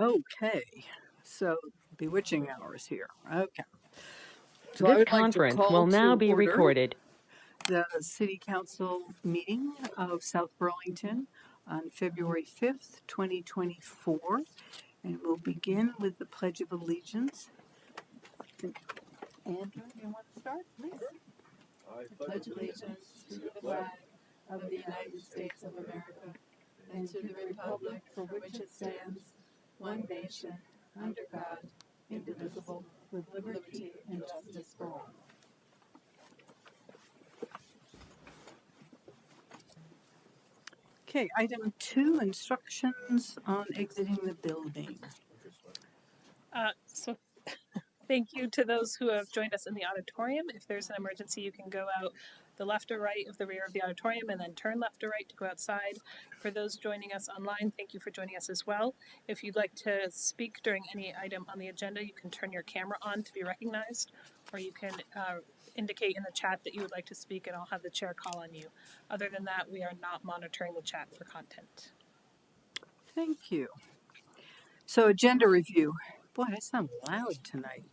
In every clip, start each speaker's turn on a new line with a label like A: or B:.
A: Okay, so bewitching hours here. Okay. So I
B: This
A: would like to
B: conference
A: call
B: will now
A: to
B: be
A: order
B: recorded.
A: the City Council meeting of South Burlington on February 5th, 2024. And we'll begin with the Pledge of Allegiance. Andrew, you want to start, please?
C: I pledge allegiance to the flag of the United States of America and to the republic for which it stands, one nation, under God, indivisible, with liberty and justice for all.
A: Okay, item 2, instructions on exiting the building.
D: So thank you to those who have joined us in the auditorium. If there's an emergency, you can go out the left or right of the rear of the auditorium and then turn left or right to go outside. For those joining us online, thank you for joining us as well. If you'd like to speak during any item on the agenda, you can turn your camera on to be recognized, or you can indicate in the chat that you would like to speak and I'll have the chair call on you. Other than that, we are not monitoring the chat for content.
A: Thank you. So agenda review. Boy, I sound loud tonight.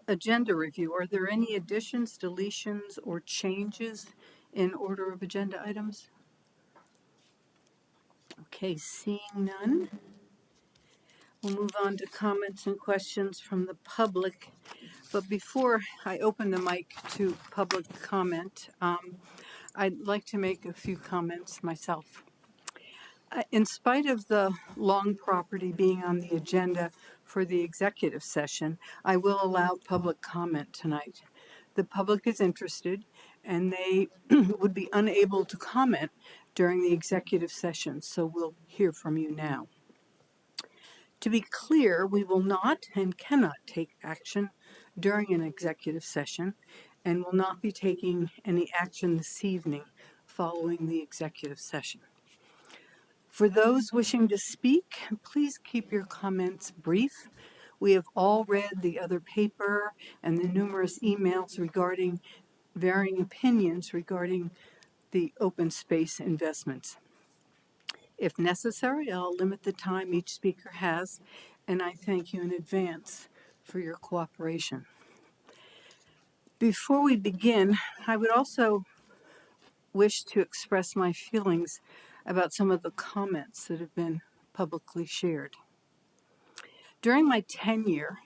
A: Agenda review. Are there any additions, deletions, or changes in order of agenda items? Okay, seeing none. We'll move on to comments and questions from the public. But before I open the mic to public comment, I'd like to make a few comments myself. In spite of the long property being on the agenda for the executive session, I will allow public comment tonight. The public is interested and they would be unable to comment during the executive session, so we'll hear from you now. To be clear, we will not and cannot take action during an executive session and will not be taking any action this evening following the executive session. For those wishing to speak, please keep your comments brief. We have all read the other paper and the numerous emails regarding varying opinions regarding the open space investments. If necessary, I'll limit the time each speaker has, and I thank you in advance for your cooperation. Before we begin, I would also wish to express my feelings about some of the comments that have been publicly shared. During my tenure,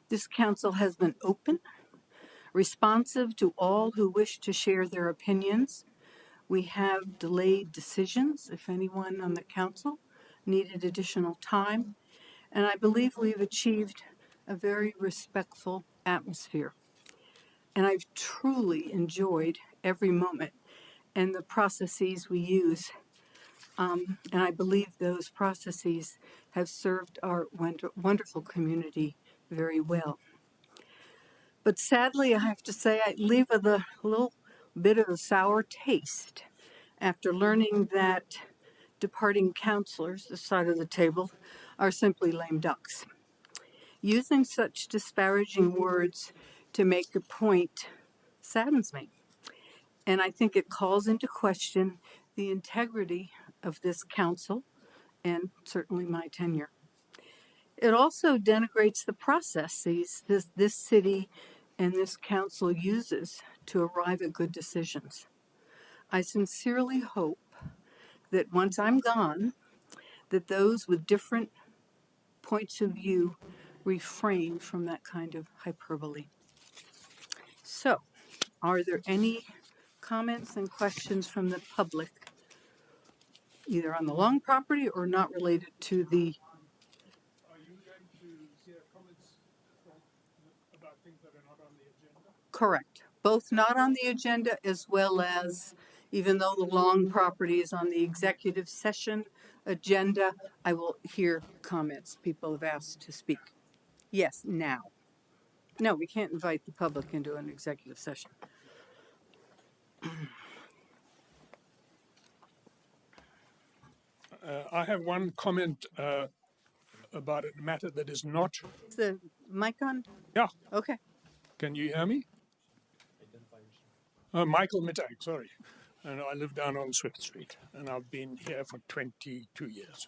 A: this council has been open, responsive to all who wish to share their opinions. We have delayed decisions if anyone on the council needed additional time, and I believe we've achieved a very respectful atmosphere. And I've truly enjoyed every moment and the processes we use. And I believe those processes have served our wonderful community very well. But sadly, I have to say, I leave with a little bit of a sour taste after learning that departing councilors, this side of the table, are simply lame ducks. Using such disparaging words to make a point saddens me. And I think it calls into question the integrity of this council and certainly my tenure. It also denigrates the processes this city and this council uses to arrive at good decisions. I sincerely hope that once I'm gone, that those with different points of view refrain from that kind of hyperbole. So, are there any comments and questions from the public, either on the long property or not related to the...
E: Are you going to hear comments about things that are not on the agenda?
A: Correct. Both not on the agenda as well as, even though the long property is on the executive session agenda, I will hear comments. People have asked to speak. Yes, now. No, we can't invite the public into an executive session.
E: I have one comment about a matter that is not.
A: Is the mic on?
E: Yeah,
A: Okay.
E: can you hear me? Michael Mittag, sorry. And I live down on Swift Street, and I've been here for 22 years.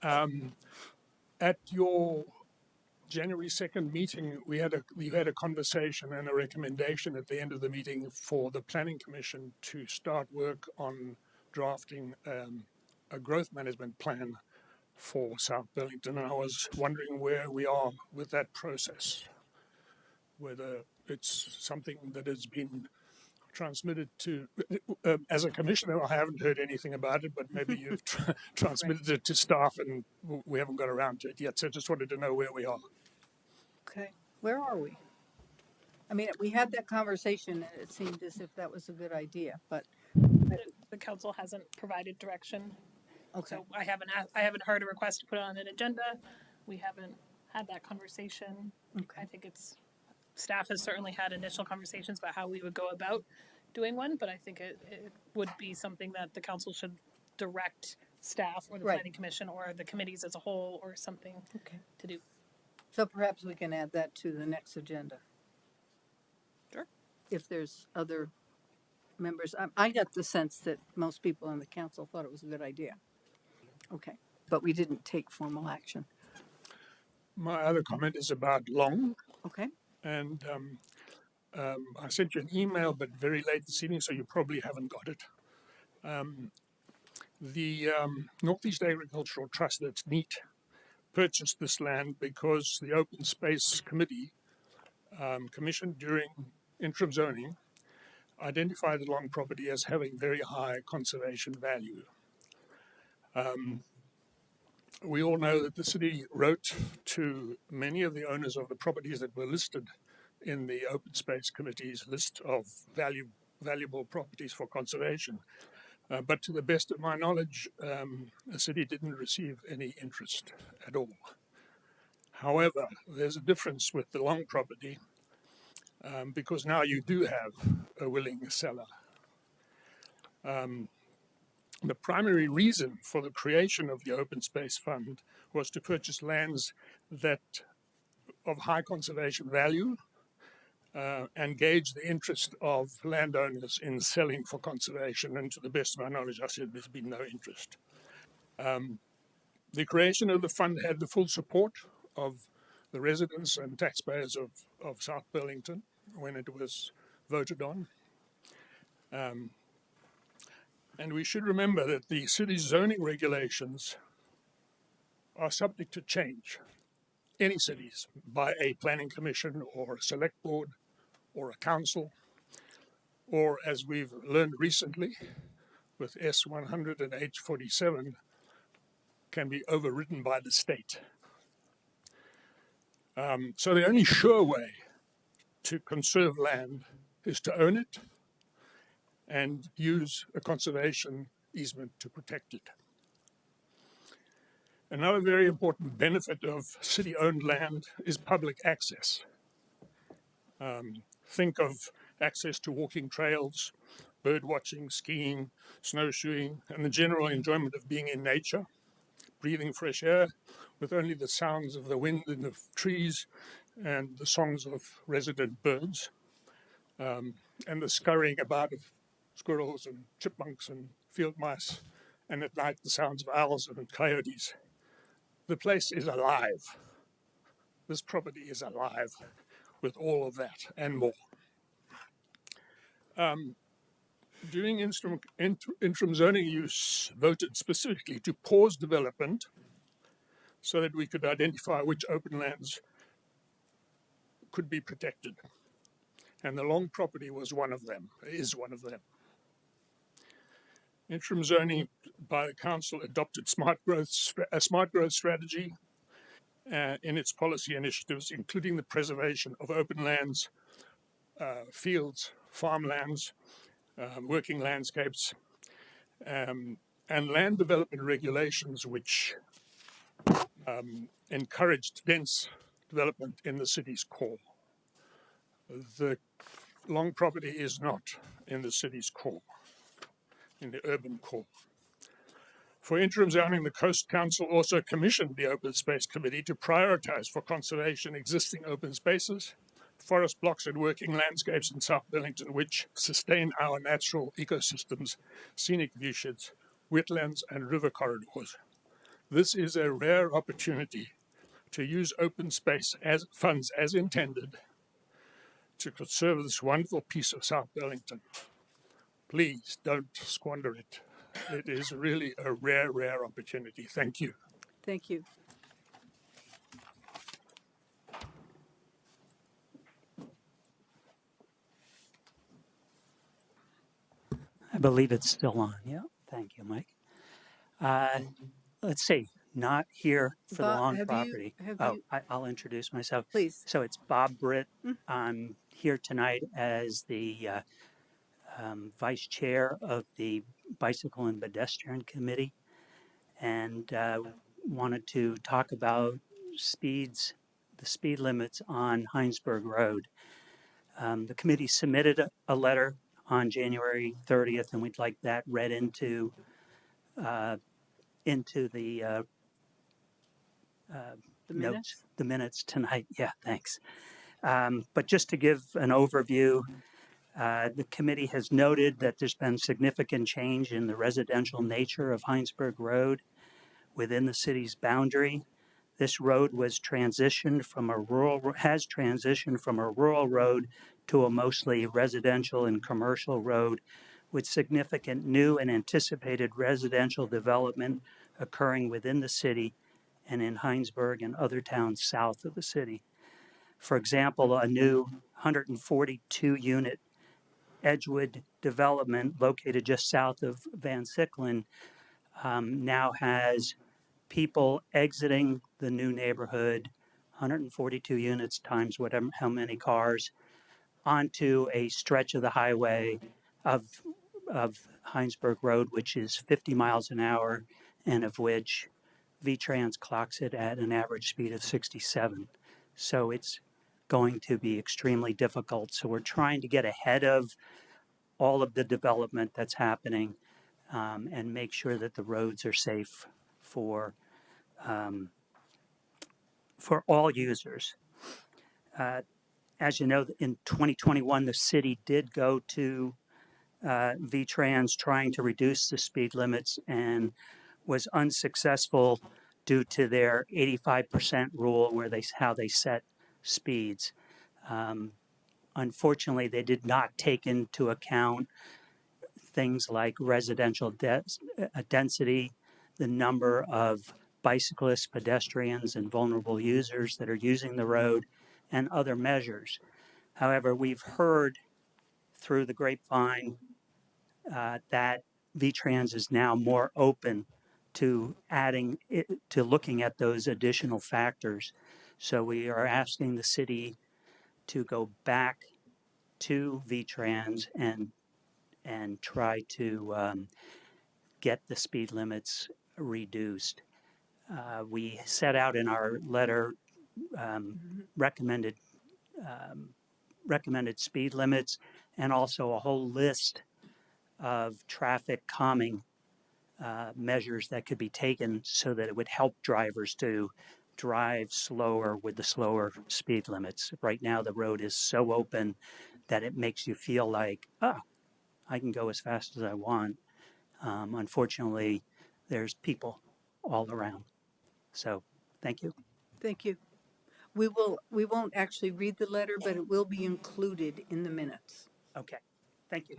E: At your January 2nd meeting, you had a conversation and a recommendation at the end of the meeting for the Planning Commission to start work on drafting a growth management plan for South Burlington. And I was wondering where we are with that process, whether it's something that has been transmitted to, as a commissioner, I haven't heard anything about it, but maybe you've transmitted it to staff and we haven't got around to it yet. So I just wanted to know where we are.
A: Okay, where are we? I mean, we had that conversation and it seemed as if that was a good idea, but
D: The council hasn't provided direction,
A: okay,
D: so I haven't heard a request to put it on an agenda. We haven't had that conversation.
A: okay.
D: I think staff has certainly had initial conversations about how we would go about doing one, but I think it would be something that the council should direct staff or the
A: Right.
D: planning commission or the committees as a whole or something
A: Okay.
D: to do.
A: So perhaps we can add that to the next agenda.
D: Sure.
A: If there's other members, I got the sense that most people on the council thought it was a good idea. Okay, but we didn't take formal action.
E: My other comment is about Long,
A: Okay,
E: and I sent you an email, but very late this evening, so you probably haven't got it. The Northeast Agricultural Trust, that's NEAT, purchased this land because the Open Space Committee, commissioned during interim zoning, identified the Long property as having very high conservation value. We all know that the city wrote to many of the owners of the properties that were listed in the Open Space Committee's list of valuable properties for conservation. But to the best of my knowledge, the city didn't receive any interest at all. However, there's a difference with the Long property because now you do have a willing seller. The primary reason for the creation of the Open Space Fund was to purchase lands that of high conservation value and gauge the interest of landowners in selling for conservation. And to the best of my knowledge, I said there's been no interest. The creation of the fund had the full support of the residents and taxpayers of South Burlington when it was voted on. And we should remember that the city's zoning regulations are subject to change. Any cities, by a planning commission or a select board or a council, or as we've learned recently with S100 and H47, can be overridden by the state. So the only sure way to conserve land is to own it and use a conservation easement to protect it. Another very important benefit of city-owned land is public access. Think of access to walking trails, bird watching, skiing, snowshoeing, and the general enjoyment of being in nature, breathing fresh air with only the sounds of the wind in the trees and the songs of resident birds, and the scurrying about of squirrels and chipmunks and field mice, and at night the sounds of owls and coyotes. The place is alive. This property is alive with all of that and more. During interim zoning use voted specifically to pause development so that we could identify which open lands could be protected. And the Long property was one of them, is one of them. Interim zoning by the council adopted a smart growth strategy in its policy initiatives, including the preservation of open lands, fields, farmlands, working landscapes, and land development regulations which encouraged dense development in the city's core. The Long property is not in the city's core, in the urban core. For interim zoning, the Coast Council also commissioned the Open Space Committee to prioritize for conservation existing open spaces, forest blocks and working landscapes in South Burlington which sustain our natural ecosystems, scenic viewsheds, wetlands and river corridors. This is a rare opportunity to use open space as funds as intended to conserve this wonderful piece of South Burlington. Please don't squander it. It is really a rare, rare opportunity. Thank you.
A: Thank you.
B: I believe it's still on. Yeah. Thank you, Mike. Let's see. Not here for the
A: Bob,
B: long
A: have
B: property.
A: you,
B: I'll introduce myself.
A: please.
B: So it's Bob Britt. I'm here tonight as the vice chair of the Bicycle and Pedestrian Committee, and wanted to talk about the speed limits on Heinsberg Road. The committee submitted a letter on January 30th, and we'd like that read into the
A: The
B: notes,
A: minutes?
B: the minutes tonight. Yeah, thanks. But just to give an overview, the committee has noted that there's been significant change in the residential nature of Heinsberg Road within the city's boundary. This road has transitioned from a rural road to a mostly residential and commercial road, with significant new and anticipated residential development occurring within the city and in Heinsberg and other towns south of the city. For example, a new 142-unit Edgewood development located just south of Van Sicklen now has people exiting the new neighborhood, 142 units times whatever, how many cars, onto a stretch of the highway of Heinsberg Road, which is 50 miles an hour, and of which VTrans clocks it at an average speed of 67. So it's going to be extremely difficult. So we're trying to get ahead of all of the development that's happening and make sure that the roads are safe for all users. As you know, in 2021, the city did go to VTrans trying to reduce the speed limits and was unsuccessful due to their 85% rule, where how they set speeds. Unfortunately, they did not take into account things like residential density, the number of bicyclists, pedestrians, and vulnerable users that are using the road, and other measures. However, we've heard through the grapevine that VTrans is now more open to looking at those additional factors. So we are asking the city to go back to VTrans and try to get the speed limits reduced. We set out in our letter recommended speed limits, and also a whole list of traffic calming measures that could be taken so that it would help drivers to drive slower with the slower speed limits. Right now, the road is so open that it makes you feel like, I can go as fast as I want. Unfortunately, there's people all around. So, thank you.
A: Thank you. We won't actually read the letter, but it will be included in the minutes.
B: Okay, thank you.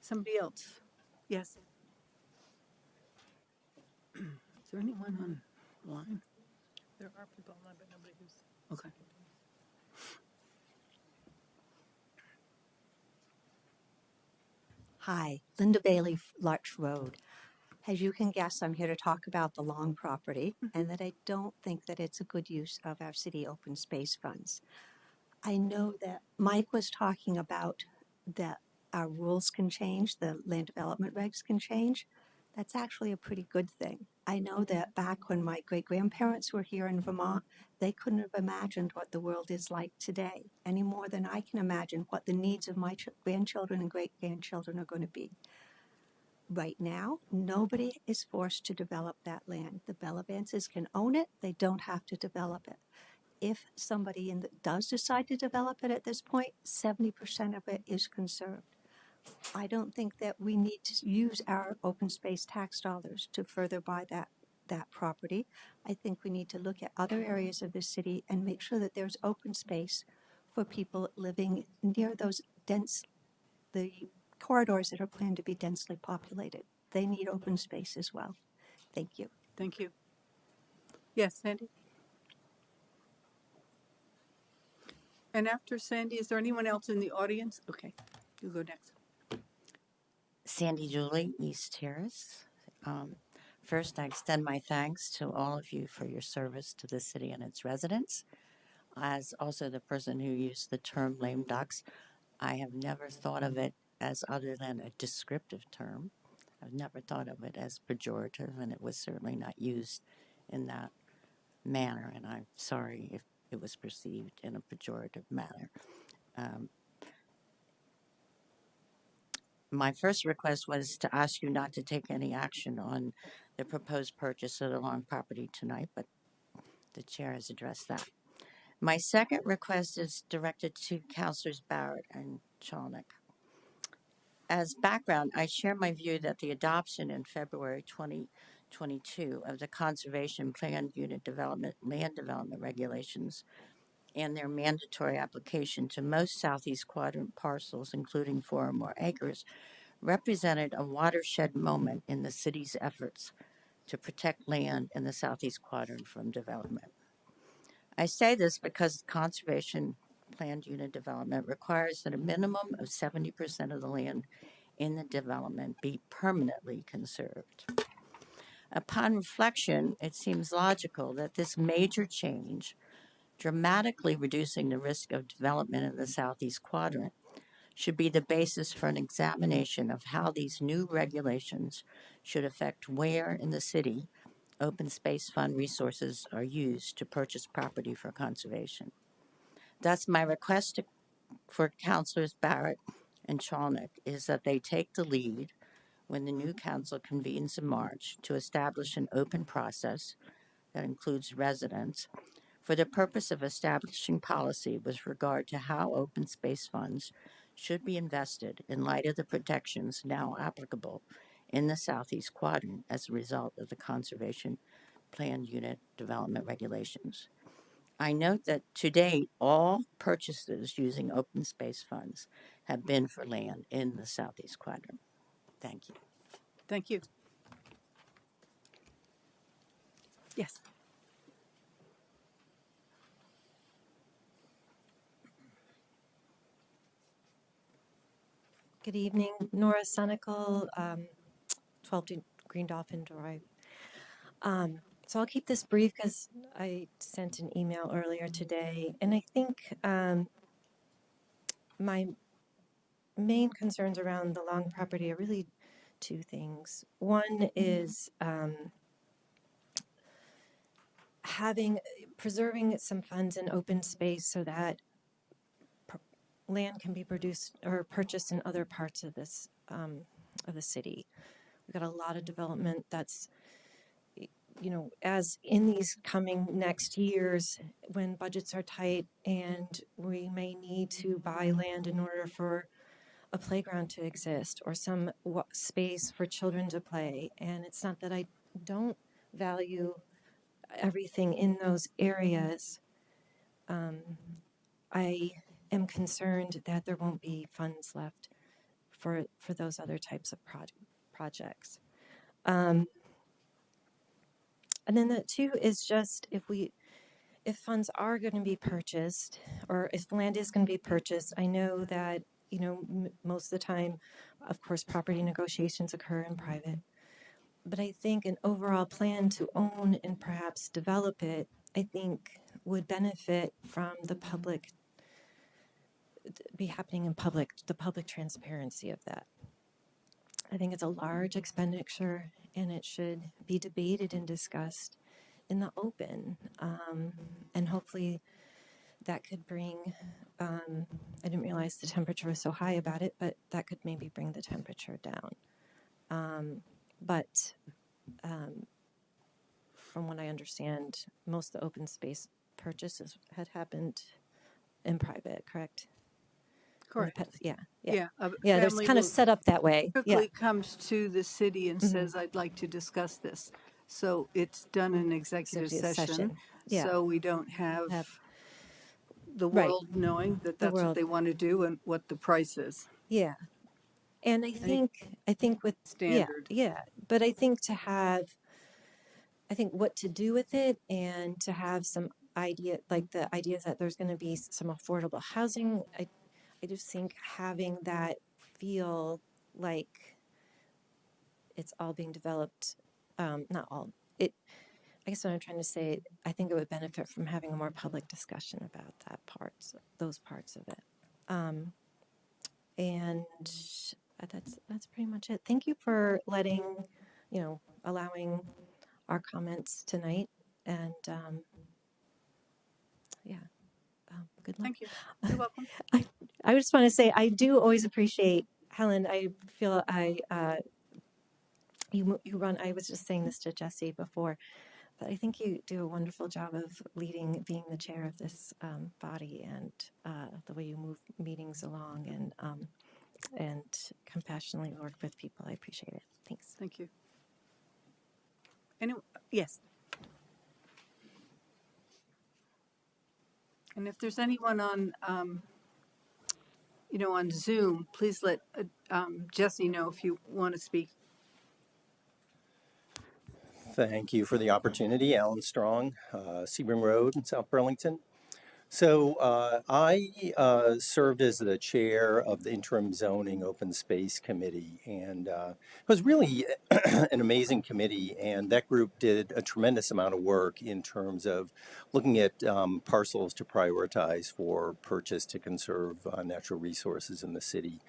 A: Somebody else? Yes. Is there anyone online?
D: There are people online, but nobody who's.
A: Okay.
F: Hi, Linda Bailey, Larch Road. As you can guess, I'm here to talk about the long property and that I don't think that it's a good use of our city open space funds. I know that Mike was talking about that our rules can change, the land development regs can change. That's actually a pretty good thing. I know that back when my great-grandparents were here in Vermont, they couldn't have imagined what the world is like today, any more than I can imagine what the needs of my grandchildren and great-grandchildren are going to be. Right now, nobody is forced to develop that land. The Bellavances can own it. They don't have to develop it. If somebody does decide to develop it at this point, 70% of it is conserved. I don't think that we need to use our open space tax dollars to further buy that property. I think we need to look at other areas of the city and make sure that there's open space for people living near the corridors that are planned to be densely populated. They need open space as well. Thank you.
A: Thank you. Yes, Sandy? And after Sandy, is there anyone else in the audience? Okay, you go next.
G: Sandy Julie, East Terrace. First, I extend my thanks to all of you for your service to the city and its residents. As also the person who used the term lame ducks, I have never thought of it as other than a descriptive term. I've never thought of it as pejorative, and it was certainly not used in that manner, and I'm sorry if it was perceived in a pejorative manner. My first request was to ask you not to take any action on the proposed purchase of the long property tonight, but the chair has addressed that. My second request is directed to Councilors Barrett and Chalnick. As background, I share my view that the adoption in February 2022 of the Conservation Plan Unit Development Land Development Regulations and their mandatory application to most Southeast Quadrant parcels, including 4 or more acres, represented a watershed moment in the city's efforts to protect land in the Southeast Quadrant from development. I say this because the Conservation Planned Unit Development requires that a minimum of 70% of the land in the development be permanently conserved. Upon reflection, it seems logical that this major change, dramatically reducing the risk of development in the Southeast Quadrant, should be the basis for an examination of how these new regulations should affect where in the city open space fund resources are used to purchase property for conservation. Thus, my request for Councilors Barrett and Chalnick is that they take the lead when the new council convenes in March to establish an open process that includes residents for the purpose of establishing policy with regard to how open space funds should be invested in light of the protections now applicable in the Southeast Quadrant as a result of the Conservation Planned Unit Development Regulations. I note that to date, all purchases using open space funds have been for land in the Southeast Quadrant. Thank you.
A: Thank you. Yes.
H: Good evening, Nora Sunical, 12 Green Dolphin Drive. So I'll keep this brief because I sent an email earlier today, and I think my main concerns around the long property are really two things. One is preserving some funds in open space so that land can be produced or purchased in other parts of this of the city. We've got a lot of development that's, you know, as in these coming next years when budgets are tight and we may need to buy land in order for a playground to exist or some space for children to play. And it's not that I don't value everything in those areas. I am concerned that there won't be funds left for those other types of projects. And then the two is just if funds are going to be purchased, or if land is going to be purchased, I know that, you know, most of the time, of course, property negotiations occur in private. But I think an overall plan to own and perhaps develop it, I think would benefit from the public, be happening in public, the public transparency of that. I think it's a large expenditure and it should be debated and discussed in the open. And hopefully that could bring, I didn't realize the temperature was so high about it, but that could maybe bring the temperature down. But from what I understand, most of the open space purchases had happened in private, correct?
A: Correct.
H: Yeah.
A: Yeah. A
H: Yeah, there's
A: family
H: kind of
A: will
H: set up that way. Yeah.
A: typically comes to the city and
H: Mhm.
A: says, I'd like to discuss this. So it's done in executive
H: Executive
A: session.
H: Yeah.
A: So we don't have
H: Have-
A: the
H: Right.
A: world knowing that
H: The
A: that's what
H: world.
A: they want to do and what the price is.
H: Yeah. And
A: Any
H: I think with,
A: standard.
H: yeah. But I think I think what to do with it and to have some idea, like the ideas that there's going to be some affordable housing. I just think having that feel like it's all being developed, not all, I guess what I'm trying to say, I think it would benefit from having a more public discussion about those parts of it. And that's pretty much it. Thank you for allowing our comments tonight. And good luck.
A: Thank you. You're welcome.
H: I just want to say I do always appreciate Helen. I feel you run. I was just saying this to Jesse before, but I think you do a wonderful job of being the chair of this body, and the way you move meetings along and compassionately work with people. I appreciate it. Thanks.
A: Thank you. Yes. And if there's anyone on, on Zoom, please let Jesse know if you want to speak.
I: Thank you for the opportunity. Alan Strong, Sebring Road in South Burlington. So I served as the chair of the Interim Zoning Open Space Committee, and it was really an amazing committee, and that group did a tremendous amount of work in terms of looking at parcels to prioritize for purchase to conserve natural resources in the city.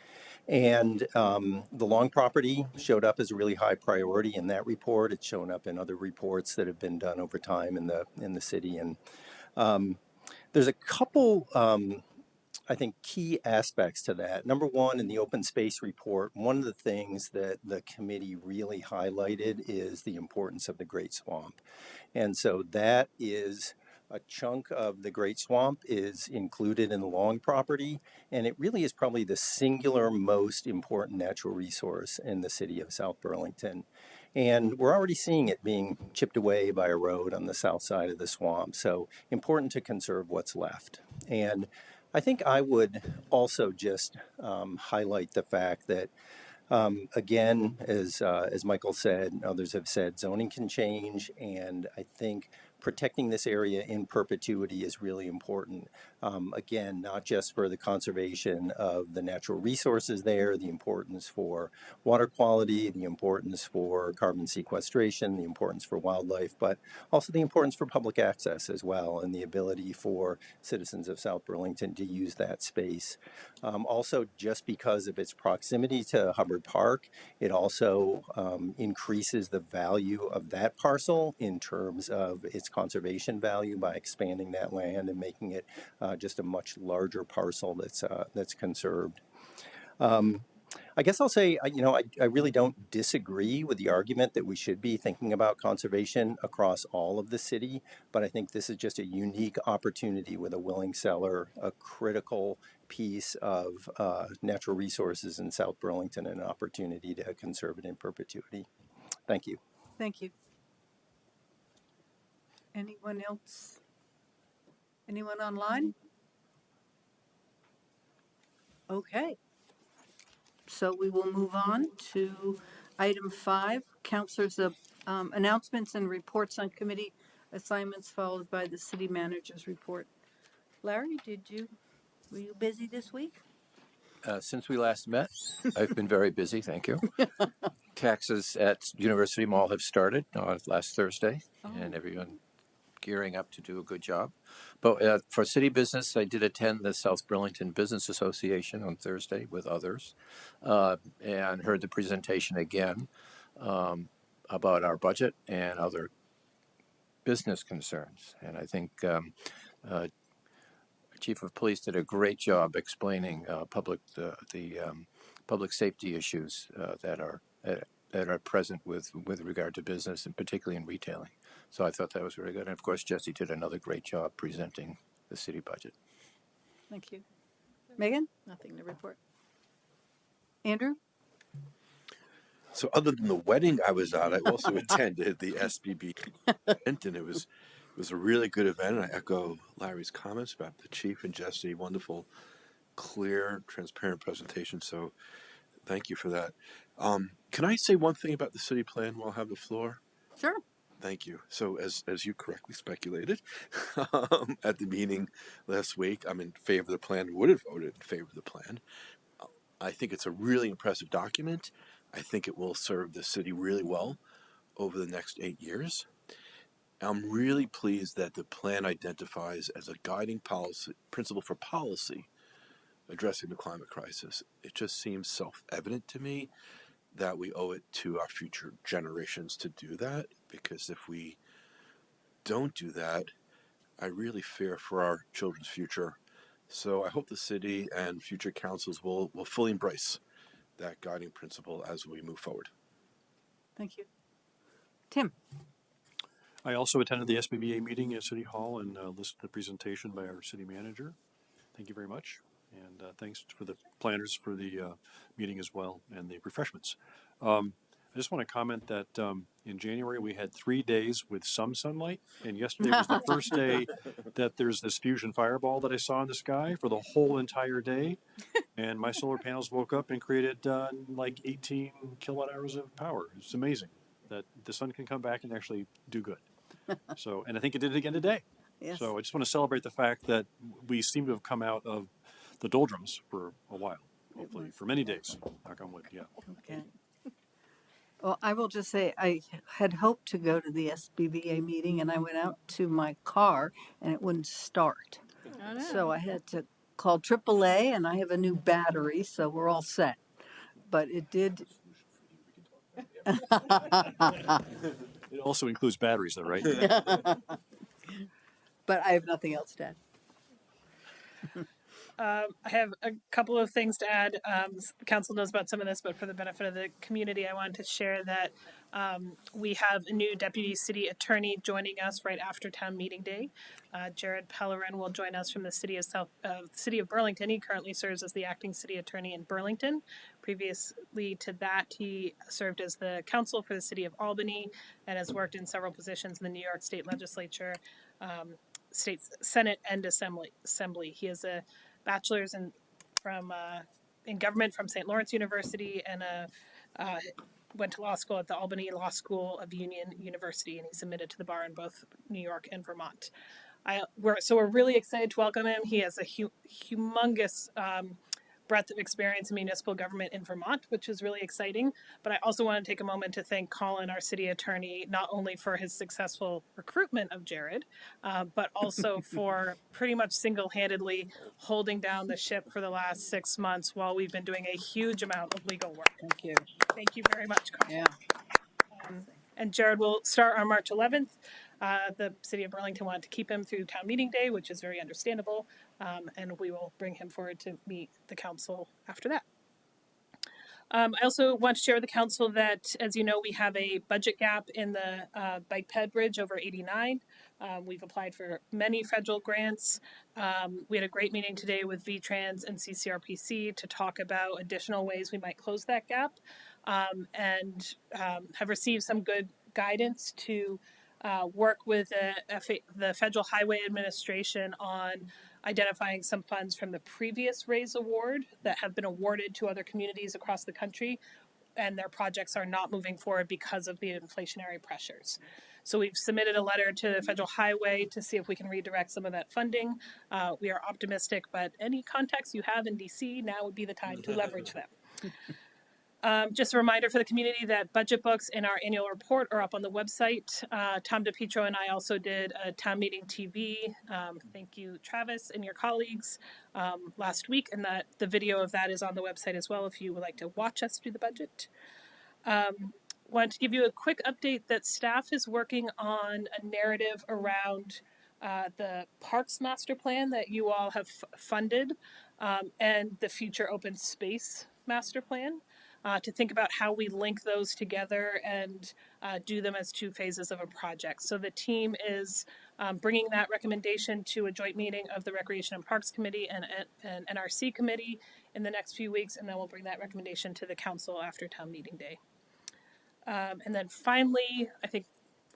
I: And the long property showed up as a really high priority in that report. It's shown up in other reports that have been done over time in the city, and there's a couple, I think, key aspects to that. Number one, in the open space report, one of the things that the committee really highlighted is the importance of the Great Swamp. And so that is a chunk of the Great Swamp is included in the long property, and it really is probably the singular most important natural resource in the city of South Burlington. And we're already seeing it being chipped away by a road on the south side of the swamp. So important to conserve what's left. And I think I would also just highlight the fact that, again, as Michael said, and others have said, zoning can change. And I think protecting this area in perpetuity is really important. Again, not just for the conservation of the natural resources there, the importance for water quality, the importance for carbon sequestration, the importance for wildlife, but also the importance for public access as well, and the ability for citizens of South Burlington to use that space. Also, just because of its proximity to Hubbard Park, it also increases the value of that parcel in terms of its conservation value by expanding that land and making it just a much larger parcel that's conserved. I guess I'll say, I really don't disagree with the argument that we should be thinking about conservation across all of the city, but I think this is just a unique opportunity with a willing seller, a critical piece of natural resources in South Burlington, and an opportunity to conserve it in perpetuity. Thank you.
A: Thank you. Anyone else? Anyone online? Okay. So we will move on to item 5, Councilors' announcements and reports on committee assignments, followed by the city manager's report. Larry, were you busy this week?
J: Since we last met, I've been very busy, thank you. Taxes at University Mall have started last Thursday, and everyone gearing up to do a good job. But for city business, I did attend the South Burlington Business Association on Thursday with others, and heard the presentation again about our budget and other business concerns. And I think Chief of Police did a great job explaining public safety issues that are present with regard to business, and particularly in retailing. So I thought that was very good. And of course, Jesse did another great job presenting the city budget.
A: Thank you. Megan?
C: Nothing to report.
A: Andrew?
K: So other than the wedding I was at, I also attended the SBB event, and it was a really good event. And I echo Larry's comments about the chief and Jesse. Wonderful, clear, transparent presentation. So thank you for that. Can I say one thing about the city plan while I have the floor?
A: Sure.
K: Thank you. So as you correctly speculated at the meeting last week, I'm in favor of the plan, would have voted in favor of the plan. I think it's a really impressive document. I think it will serve the city really well over the next 8 years. I'm really pleased that the plan identifies as a guiding policy principle for policy addressing the climate crisis. It just seems self-evident to me that we owe it to our future generations to do that, because if we don't do that, I really fear for our children's future. So I hope the city and future councils will fully embrace that guiding principle as we move forward.
A: Thank you. Tim?
L: I also attended the SBBA meeting at City Hall and listened to the presentation by our city manager. Thank you very much. And thanks for the planners for the meeting as well and the refreshments. I just want to comment that in January we had 3 days with some sunlight, and yesterday was the first day that there's this fusion fireball that I saw in the sky for the whole entire day. And my solar panels woke up and created like 18 kilowatt hours of power. It's amazing that the sun can come back and actually do good. So, and I think it did it again today.
A: Yes.
L: So I just want to celebrate the fact that we seem to have come out of the doldrums for a while, hopefully for many days. Knock on wood, yeah.
A: Okay. Well, I will just say I had hoped to go to the SBBA meeting, and I went out to my car and it wouldn't start.
C: Oh, no.
A: So I had to call AAA, and I have a new battery, so we're all set. But it did.
L: It also includes batteries, though, right?
A: But I have nothing else to add.
D: I have a couple of things to add. The council knows about some of this, but for the benefit of the community, I wanted to share that we have a new deputy city attorney joining us right after town meeting day. Jared Pellerin will join us from the city of Burlington. He currently serves as the acting city attorney in Burlington. Previously to that, he served as the counsel for the city of Albany and has worked in several positions in the New York State Legislature, State Senate, and Assembly. He has a bachelor's in government from St. Lawrence University and went to law school at the Albany Law School of Union University, and he's admitted to the bar in both New York and Vermont. We're really excited to welcome him. He has a humongous breadth of experience in municipal government in Vermont, which is really exciting. But I also want to take a moment to thank Colin, our city attorney, not only for his successful recruitment of Jared, but also for pretty much single-handedly holding down the ship for the last 6 months while we've been doing a huge amount of legal work.
A: Thank you.
D: Thank you very much, Colin.
A: Yeah.
D: And Jared will start on March 11th. The city of Burlington wanted to keep him through town meeting day, which is very understandable, and we will bring him forward to meet the council after that. I also want to share with the council that, as you know, we have a budget gap in the bike ped bridge over 89. We've applied for many federal grants. We had a great meeting today with VTrans and CCRPC to talk about additional ways we might close that gap, and have received some good guidance to work with the Federal Highway Administration on identifying some funds from the previous RAISE award that have been awarded to other communities across the country, and their projects are not moving forward because of the inflationary pressures. So we've submitted a letter to Federal Highway to see if we can redirect some of that funding. We are optimistic, but any contacts you have in DC, now would be the time to leverage them. Just a reminder for the community that budget books in our annual report are up on the website. Tom DePietro and I also did a town meeting TV. Thank you, Travis, and your colleagues last week, and that the video of that is on the website as well if you would like to watch us do the budget. Wanted to give you a quick update that staff is working on a narrative around the Parks Master Plan that you all have funded, and the future open space master plan. to think about how we link those together and do them as two phases of a project. So the team is bringing that recommendation to a joint meeting of the Recreation and Parks Committee and NRC Committee in the next few weeks, and then we'll bring that recommendation to the council after town meeting day. And then finally, I think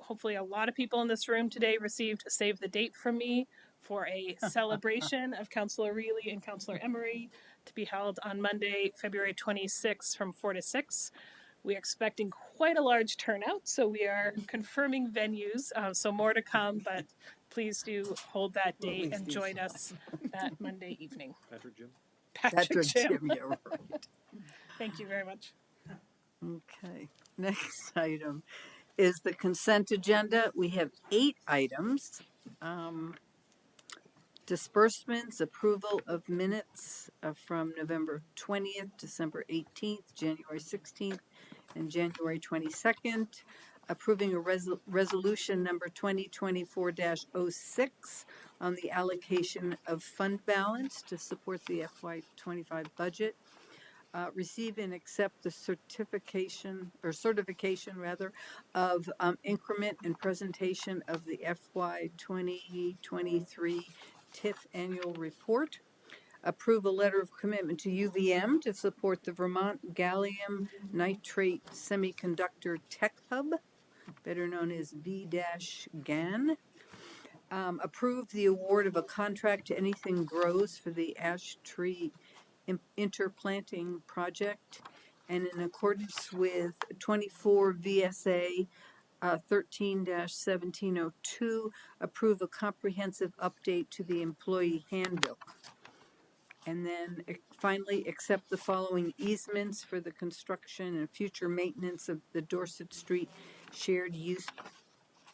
D: hopefully a lot of people in this room today received a save the date from me for a celebration of Councilor Reilly and Councilor Emery to be held on Monday, February 26th from 4 to 6. We are expecting quite a large turnout, so we are confirming venues. So more to come, but please do hold that date and join us that Monday evening.
L: Patrick, Jim?
D: Patrick Jim.
A: Yeah, right.
D: Thank you very much.
A: Okay, next item is the consent agenda. We have 8 items. Disbursements, approval of minutes from November 20th, December 18th, January 16th, and January 22nd. Approving a resolution number 2024-06 on the allocation of fund balance to support the FY25 budget. Receive and accept the certification of increment and presentation of the FY 2023 TIF annual report. Approve a letter of commitment to UVM to support the Vermont Gallium Nitrate Semiconductor Tech Hub, better known as V-GAN. Approve the award of a contract to Anything Grows for the ash tree interplanting project, and in accordance with 24 VSA 13-1702, approve a comprehensive update to the employee handbook. And then finally, accept the following easements for the construction and future maintenance of the Dorset Street shared use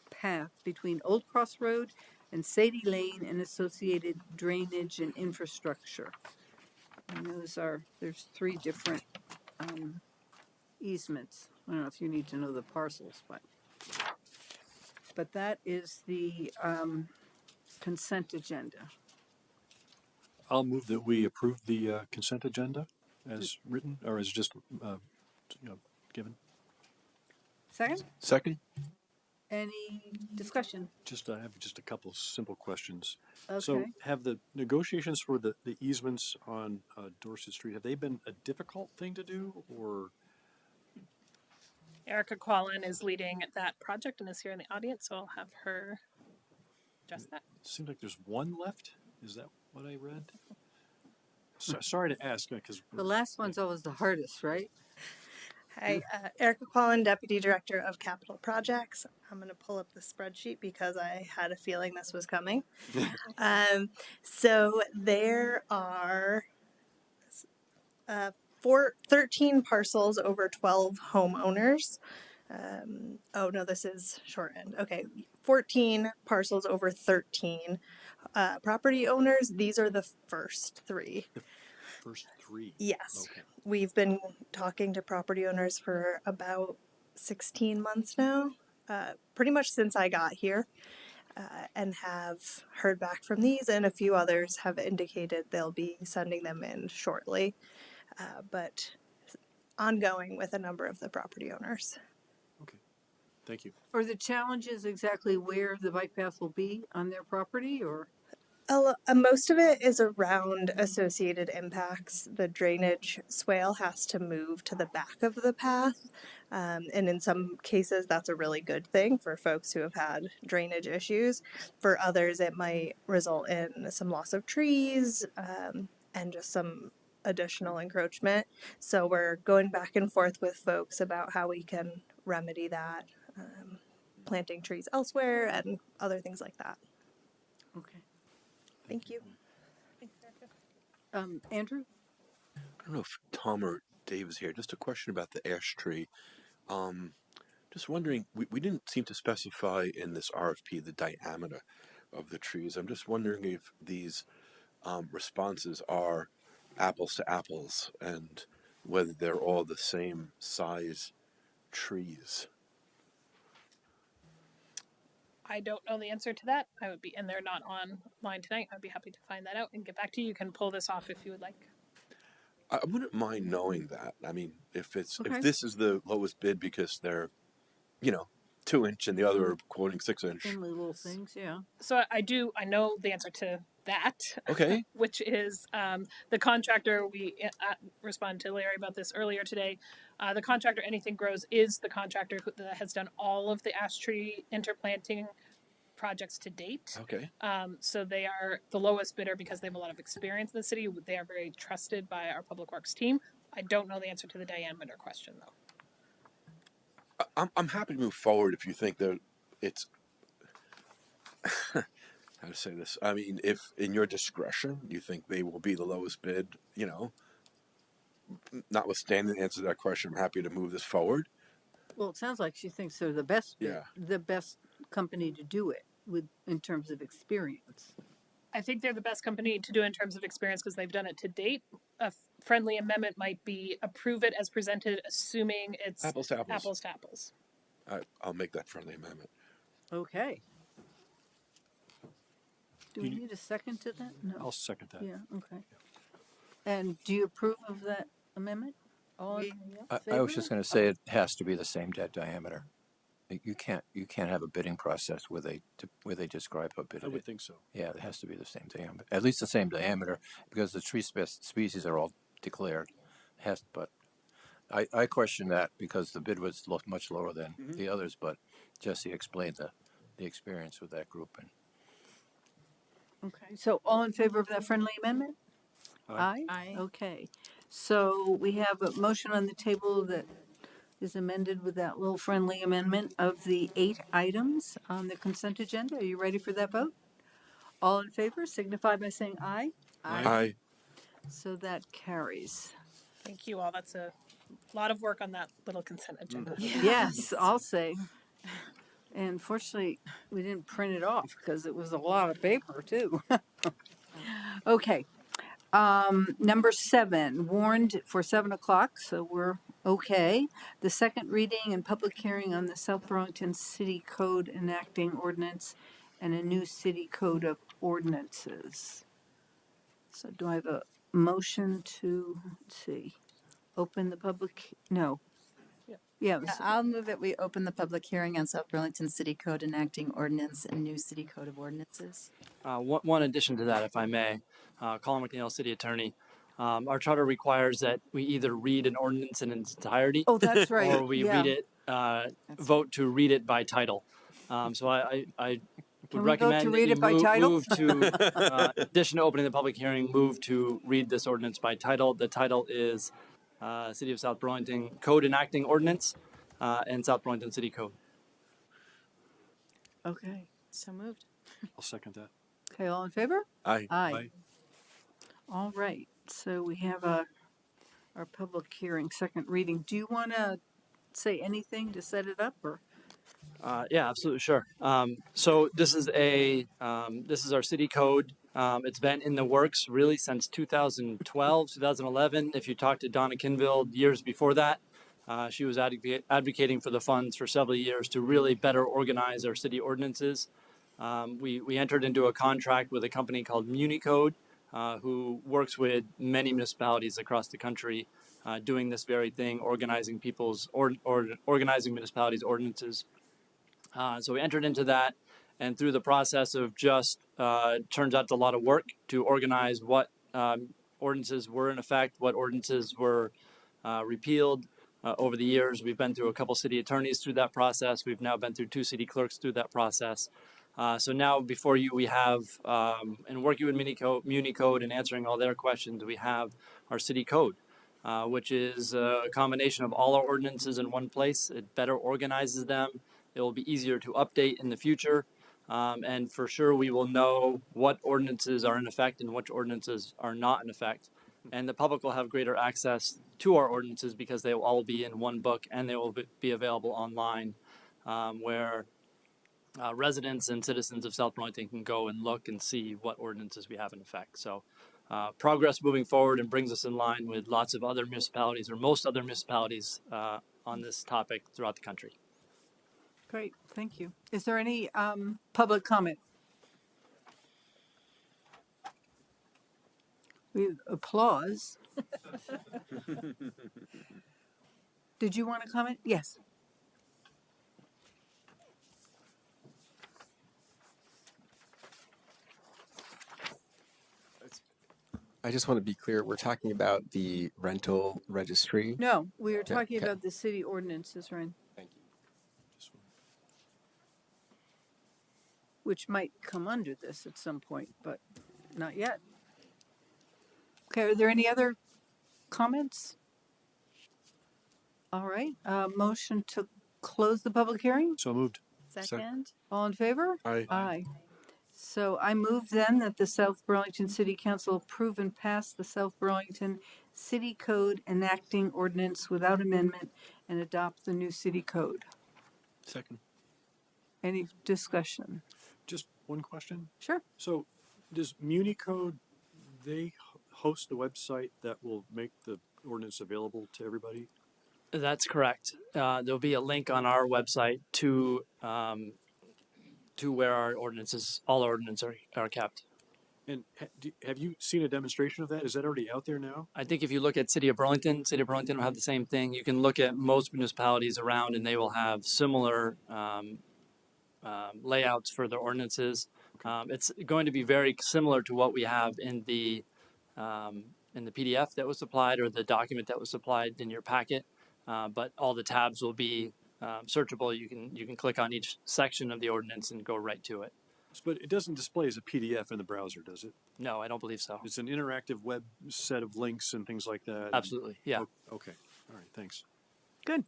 A: path between Old Cross Road and Sadie Lane and associated drainage and infrastructure. And there's 3 different easements. I don't know if you need to know the parcels, but that is the consent agenda.
L: I'll move that we approve the consent agenda as written, or as just given.
A: Second?
K: Second?
A: Any discussion?
L: I have just a couple simple questions.
A: Okay.
L: So have the negotiations for the easements on Dorset Street, have they been a difficult thing to do, or?
D: Erica Quallen is leading that project and is here in the audience, so I'll have her address that.
L: It seems like there's one left. Is that what I read? Sorry to ask, because
A: the last one's always the hardest, right?
M: Hi, Erica Quallen, Deputy Director of Capital Projects. I'm going to pull up the spreadsheet because I had a feeling this was coming. So there are 13 parcels over 12 homeowners. Oh no, this is shortened. Okay, 14 parcels over 13 property owners. These are the first 3.
L: the first 3?
M: Yes.
L: Okay.
M: We've been talking to property owners for about 16 months now, pretty much since I got here, and have heard back from these, and a few others have indicated they'll be sending them in shortly, but ongoing with a number of the property owners.
L: Okay. Thank you.
A: Are the challenges exactly where the bike path will be on their property, or?
M: Most of it is around associated impacts. The drainage swale has to move to the back of the path. And in some cases, that's a really good thing for folks who have had drainage issues. For others, it might result in some loss of trees and just some additional encroachment. So we're going back and forth with folks about how we can remedy that, planting trees elsewhere and other things like that.
A: Okay.
M: Thank you.
A: Andrew?
K: I don't know if Tom or Dave is here. Just a question about the ash tree. Just wondering, we didn't seem to specify in this RFP the diameter of the trees. I'm just wondering if these responses are apples to apples and whether they're all the same size trees.
D: I don't know the answer to that. And they're not online tonight. I'd be happy to find that out and get back to you. You can pull this off if you would like.
K: I wouldn't mind knowing that. I mean, if
A: Okay.
K: this is the lowest bid because they're, you know, 2 inch and the other are quoting 6 inch.
A: Friendly little things, yeah.
D: So I know the answer to that,
K: Okay.
D: which is the contractor. We responded to Larry about this earlier today. The contractor, Anything Grows, is the contractor that has done all of the ash tree interplanting projects to date.
K: Okay.
D: So they are the lowest bidder because they have a lot of experience in the city. They are very trusted by our public works team. I don't know the answer to the diameter question though.
K: I'm happy to move forward if you think that it's how to say this. I mean, if in your discretion you think they will be the lowest bid, you know, notwithstanding the answer to that question, I'm happy to move this forward.
A: Well, it sounds like she thinks they're the best.
K: Yeah.
A: The best company to do it with in terms of experience.
D: I think they're the best company to do it in terms of experience because they've done it to date. A friendly amendment might be approve it as presented, assuming it's
K: Apples to apples.
D: apples to apples.
K: I'll make that friendly amendment.
A: Okay. Do we
L: You-
A: need a second to that? No.
L: I'll second that.
A: Yeah, okay. And do you approve of that amendment? All in
J: I was
A: favor?
J: just going to say it has to be the same diameter. You can't have a bidding process where they describe how big
L: I
J: it
L: would
J: is.
L: think so.
J: Yeah, it has to be the same diameter, at least the same diameter, because the tree species are all declared. But I question that because the bid was much lower than the others. But Jesse explained the experience with that group, and
A: Okay, so all in favor of that friendly amendment?
L: Aye.
C: Aye.
A: Okay, so we have a motion on the table that is amended with that little friendly amendment of the 8 items on the consent agenda. Are you ready for that vote? All in favor signify by saying aye.
K: Aye.
A: So that carries.
D: Thank you all. That's a lot of work on that little consent agenda.
A: Yes, I'll say. And fortunately, we didn't print it off because it was a lot of paper too. Okay. Number 7, warned for 7 o'clock, so we're okay. The second reading and public hearing on the South Burlington City Code enacting ordinance and a new city code of ordinances. So do I have a motion to, let's see, open the public, no.
D: Yep.
A: Yeah,
C: I'll move that we open the public hearing on South Burlington City Code enacting ordinance and new city code of ordinances.
N: One addition to that, if I may, Colin McNeil, City Attorney. Our charter requires that we either read an ordinance in its entirety,
A: oh, that's right.
N: or we read it, vote to read it by title. So I
A: Can
N: would
A: we vote
N: recommend
A: to
N: that
A: read
N: you
A: it by title?
N: move to, in addition to opening the public hearing, move to read this ordinance by title. The title is City of South Burlington Code Enacting Ordinance and South Burlington City Code.
A: Okay.
C: So moved.
L: I'll second that.
A: Okay, all in favor?
K: Aye.
L: Aye.
A: All right, so we have our public hearing, second reading. Do you want to say anything to set it up, or?
N: Yeah, absolutely, sure. So this is our city code. It's been in the works really since 2012, 2011. If you talk to Donna Kinville years before that, she was advocating for the funds for several years to really better organize our city ordinances. We entered into a contract with a company called MuniCode, who works with many municipalities across the country, doing this very thing, organizing organizing municipalities' ordinances. So we entered into that, and through the process of just turns out a lot of work to organize what ordinances were in effect, what ordinances were repealed. Over the years, we've been through a couple city attorneys through that process. We've now been through 2 city clerks through that process. So now before you, we have, and working with MuniCode and answering all their questions, we have our city code, which is a combination of all our ordinances in one place. It better organizes them. It will be easier to update in the future. And for sure, we will know what ordinances are in effect and which ordinances are not in effect. And the public will have greater access to our ordinances because they will all be in one book and they will be available online, where residents and citizens of South Burlington can go and look and see what ordinances we have in effect. So progress moving forward and brings us in line with lots of other municipalities, or most other municipalities, on this topic throughout the country.
A: Great, thank you. Is there any public comment? We applause. Did you want to comment? Yes.
O: I just want to be clear, we're talking about the rental registry.
A: No, we are
O: Yeah,
A: talking
O: okay.
A: about the city ordinances, Ryan,
O: Thank you.
A: which might come under this at some point, but not yet. Okay, are there any other comments? All right, motion to close the public hearing?
L: So moved.
C: Second.
A: All in favor?
K: Aye.
A: Aye. So I move then that the South Burlington City Council approve and pass the South Burlington City Code enacting ordinance without amendment and adopt the new city code.
L: Second.
A: Any discussion?
L: Just one question.
A: Sure.
L: So does MuniCode, they host the website that will make the ordinance available to everybody?
N: That's correct. There'll be a link on our website to where our ordinances, all our ordinances are kept.
L: And have you seen a demonstration of that? Is that already out there now?
N: I think if you look at City of Burlington will have the same thing. You can look at most municipalities around and they will have similar layouts for their ordinances. It's going to be very similar to what we have in the PDF that was supplied or the document that was supplied in your packet, but all the tabs will be searchable. You can click on each section of the ordinance and go right to it.
L: But it doesn't display as a PDF in the browser, does it?
N: No, I don't believe so.
L: It's an interactive web set of links and things like that.
N: Absolutely, yeah.
L: Okay. All right. Thanks.
A: Good.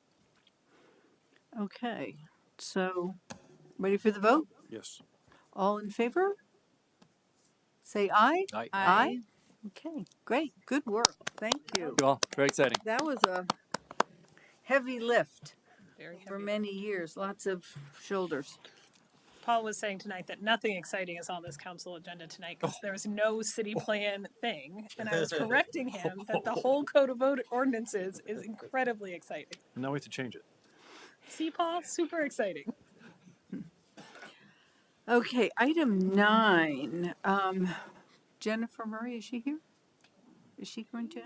A: Okay, so ready for the vote?
L: Yes.
A: All in favor? Say aye.
J: Aye.
A: Aye. Okay, great. Good work. Thank you.
N: You all, very exciting.
A: That was a heavy lift
D: Very
A: for
D: heavy.
A: many years, lots of shoulders.
D: Paul was saying tonight that nothing exciting is on this council agenda tonight because there was no city plan thing. And I was correcting him that the whole code of ordinances is incredibly exciting.
L: Now we have to change it.
D: See, Paul? Super exciting.
A: Okay, item 9. Jennifer Murray, is she here? Is she going to?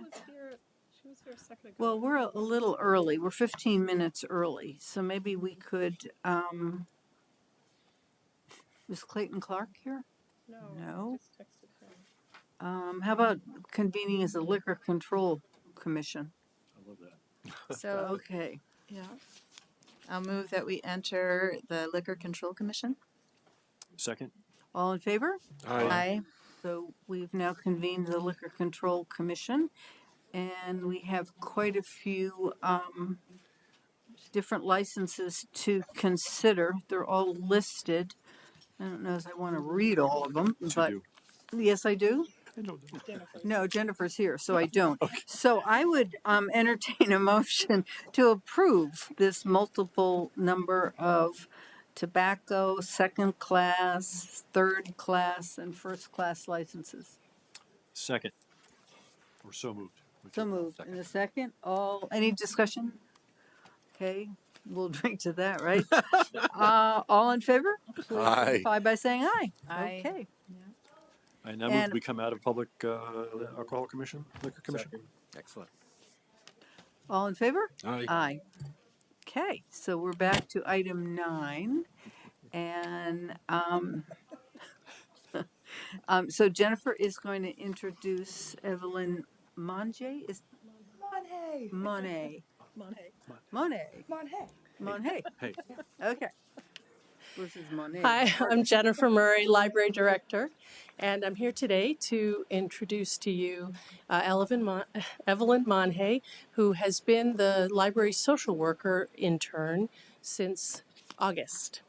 D: She was here a second ago.
A: Well, we're a little early. We're 15 minutes early. So maybe we could, is Clayton Clark here? No.
D: I just texted him.
A: How about convening as a liquor control commission?
L: I love that.
C: So,
A: Okay.
C: yeah. I'll move that we enter the Liquor Control Commission.
L: Second.
A: All in favor?
K: Aye.
A: So we've now convened the Liquor Control Commission, and we have quite a few different licenses to consider. They're all listed. I don't know if I want to read all of them, but
L: do.
A: yes, I do.
L: I know.
A: No, Jennifer's here, so I don't. So I would entertain a motion to approve this multiple number of tobacco, second class, third class, and first class licenses.
L: Second. Or so moved.
A: So moved. In a second, any discussion? Okay, we'll drink to that, right? All in favor? Please
K: Aye.
A: signify by saying aye.
C: Aye.
A: Okay.
L: I now move
A: And-
L: we come out of Public Alcohol Commission, Liquor Commission.
J: Excellent.
A: All in favor?
K: Aye.
A: Aye. Okay, so we're back to item 9. And so Jennifer is going to introduce Evelyn Monge. Is
P: Monhay.
A: Monet.
D: Monet.
A: Monet.
P: Monhay.
A: Monet.
L: Hey.
A: Okay. Versus Monet.
P: Hi, I'm Jennifer Murray, Library Director, and I'm here today to introduce to you Evelyn Monhay, who has been the library social worker intern since August.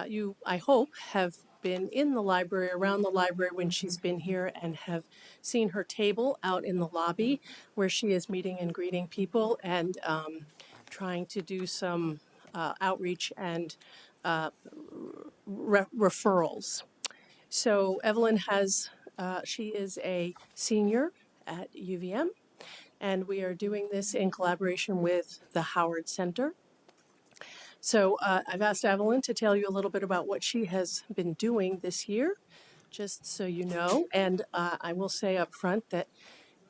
P: You, I hope, have been in the library, around the library when she's been here and have seen her table out in the lobby where she is meeting and greeting people and trying to do some outreach and referrals. So Evelyn she is a senior at UVM, and we are doing this in collaboration with the Howard Center. So I've asked Evelyn to tell you a little bit about what she has been doing this year, just so you know. And I will say up front that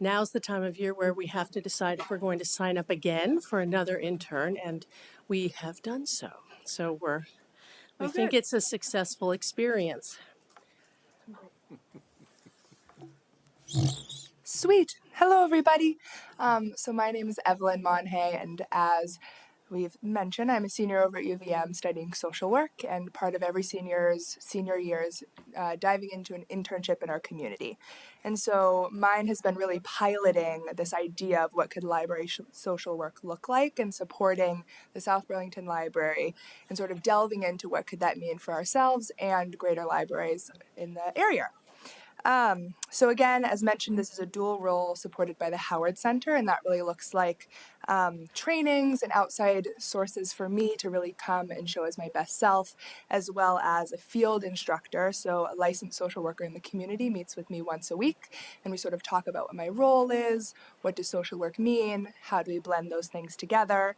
P: now's the time of year where we have to decide if we're going to sign up again for another intern, and we have done so. So we think
A: good.
P: it's a successful experience.
C: Sweet. Hello, everybody. So my name is Evelyn Monhay, and as we've mentioned, I'm a senior over at UVM studying social work, and part of every senior's senior year is diving into an internship in our community. And so mine has been really piloting this idea of what could library social work look like and supporting the South Burlington Library and sort of delving into what could that mean for ourselves and greater libraries in the area. So again, as mentioned, this is a dual role supported by the Howard Center, and that really looks like trainings and outside sources for me to really come and show as my best self, as well as a field instructor. So a licensed social worker in the community meets with me once a week, and we sort of talk about what my role is, what does social work mean, how do we blend those things together.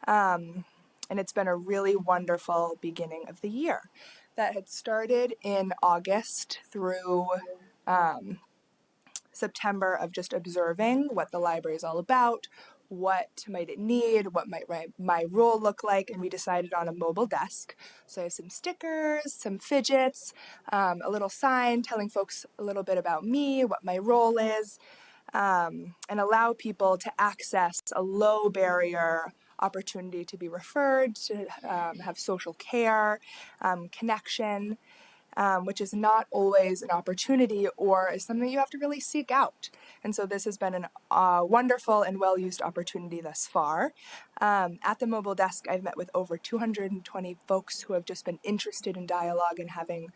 C: And it's been a really wonderful beginning of the year that had started in August through September of just observing what the library is all about, what might it need, what might my role look like, and we decided on a mobile desk. So I have some stickers, some fidgets, a little sign telling folks a little bit about me, what my role is, and allow people to access a low barrier opportunity to be referred, to have social care, connection, which is not always an opportunity or is something you have to really seek out. And so this has been a wonderful and well-used opportunity thus far. At the mobile desk, I've met with over 220 folks who have just been interested in dialogue and having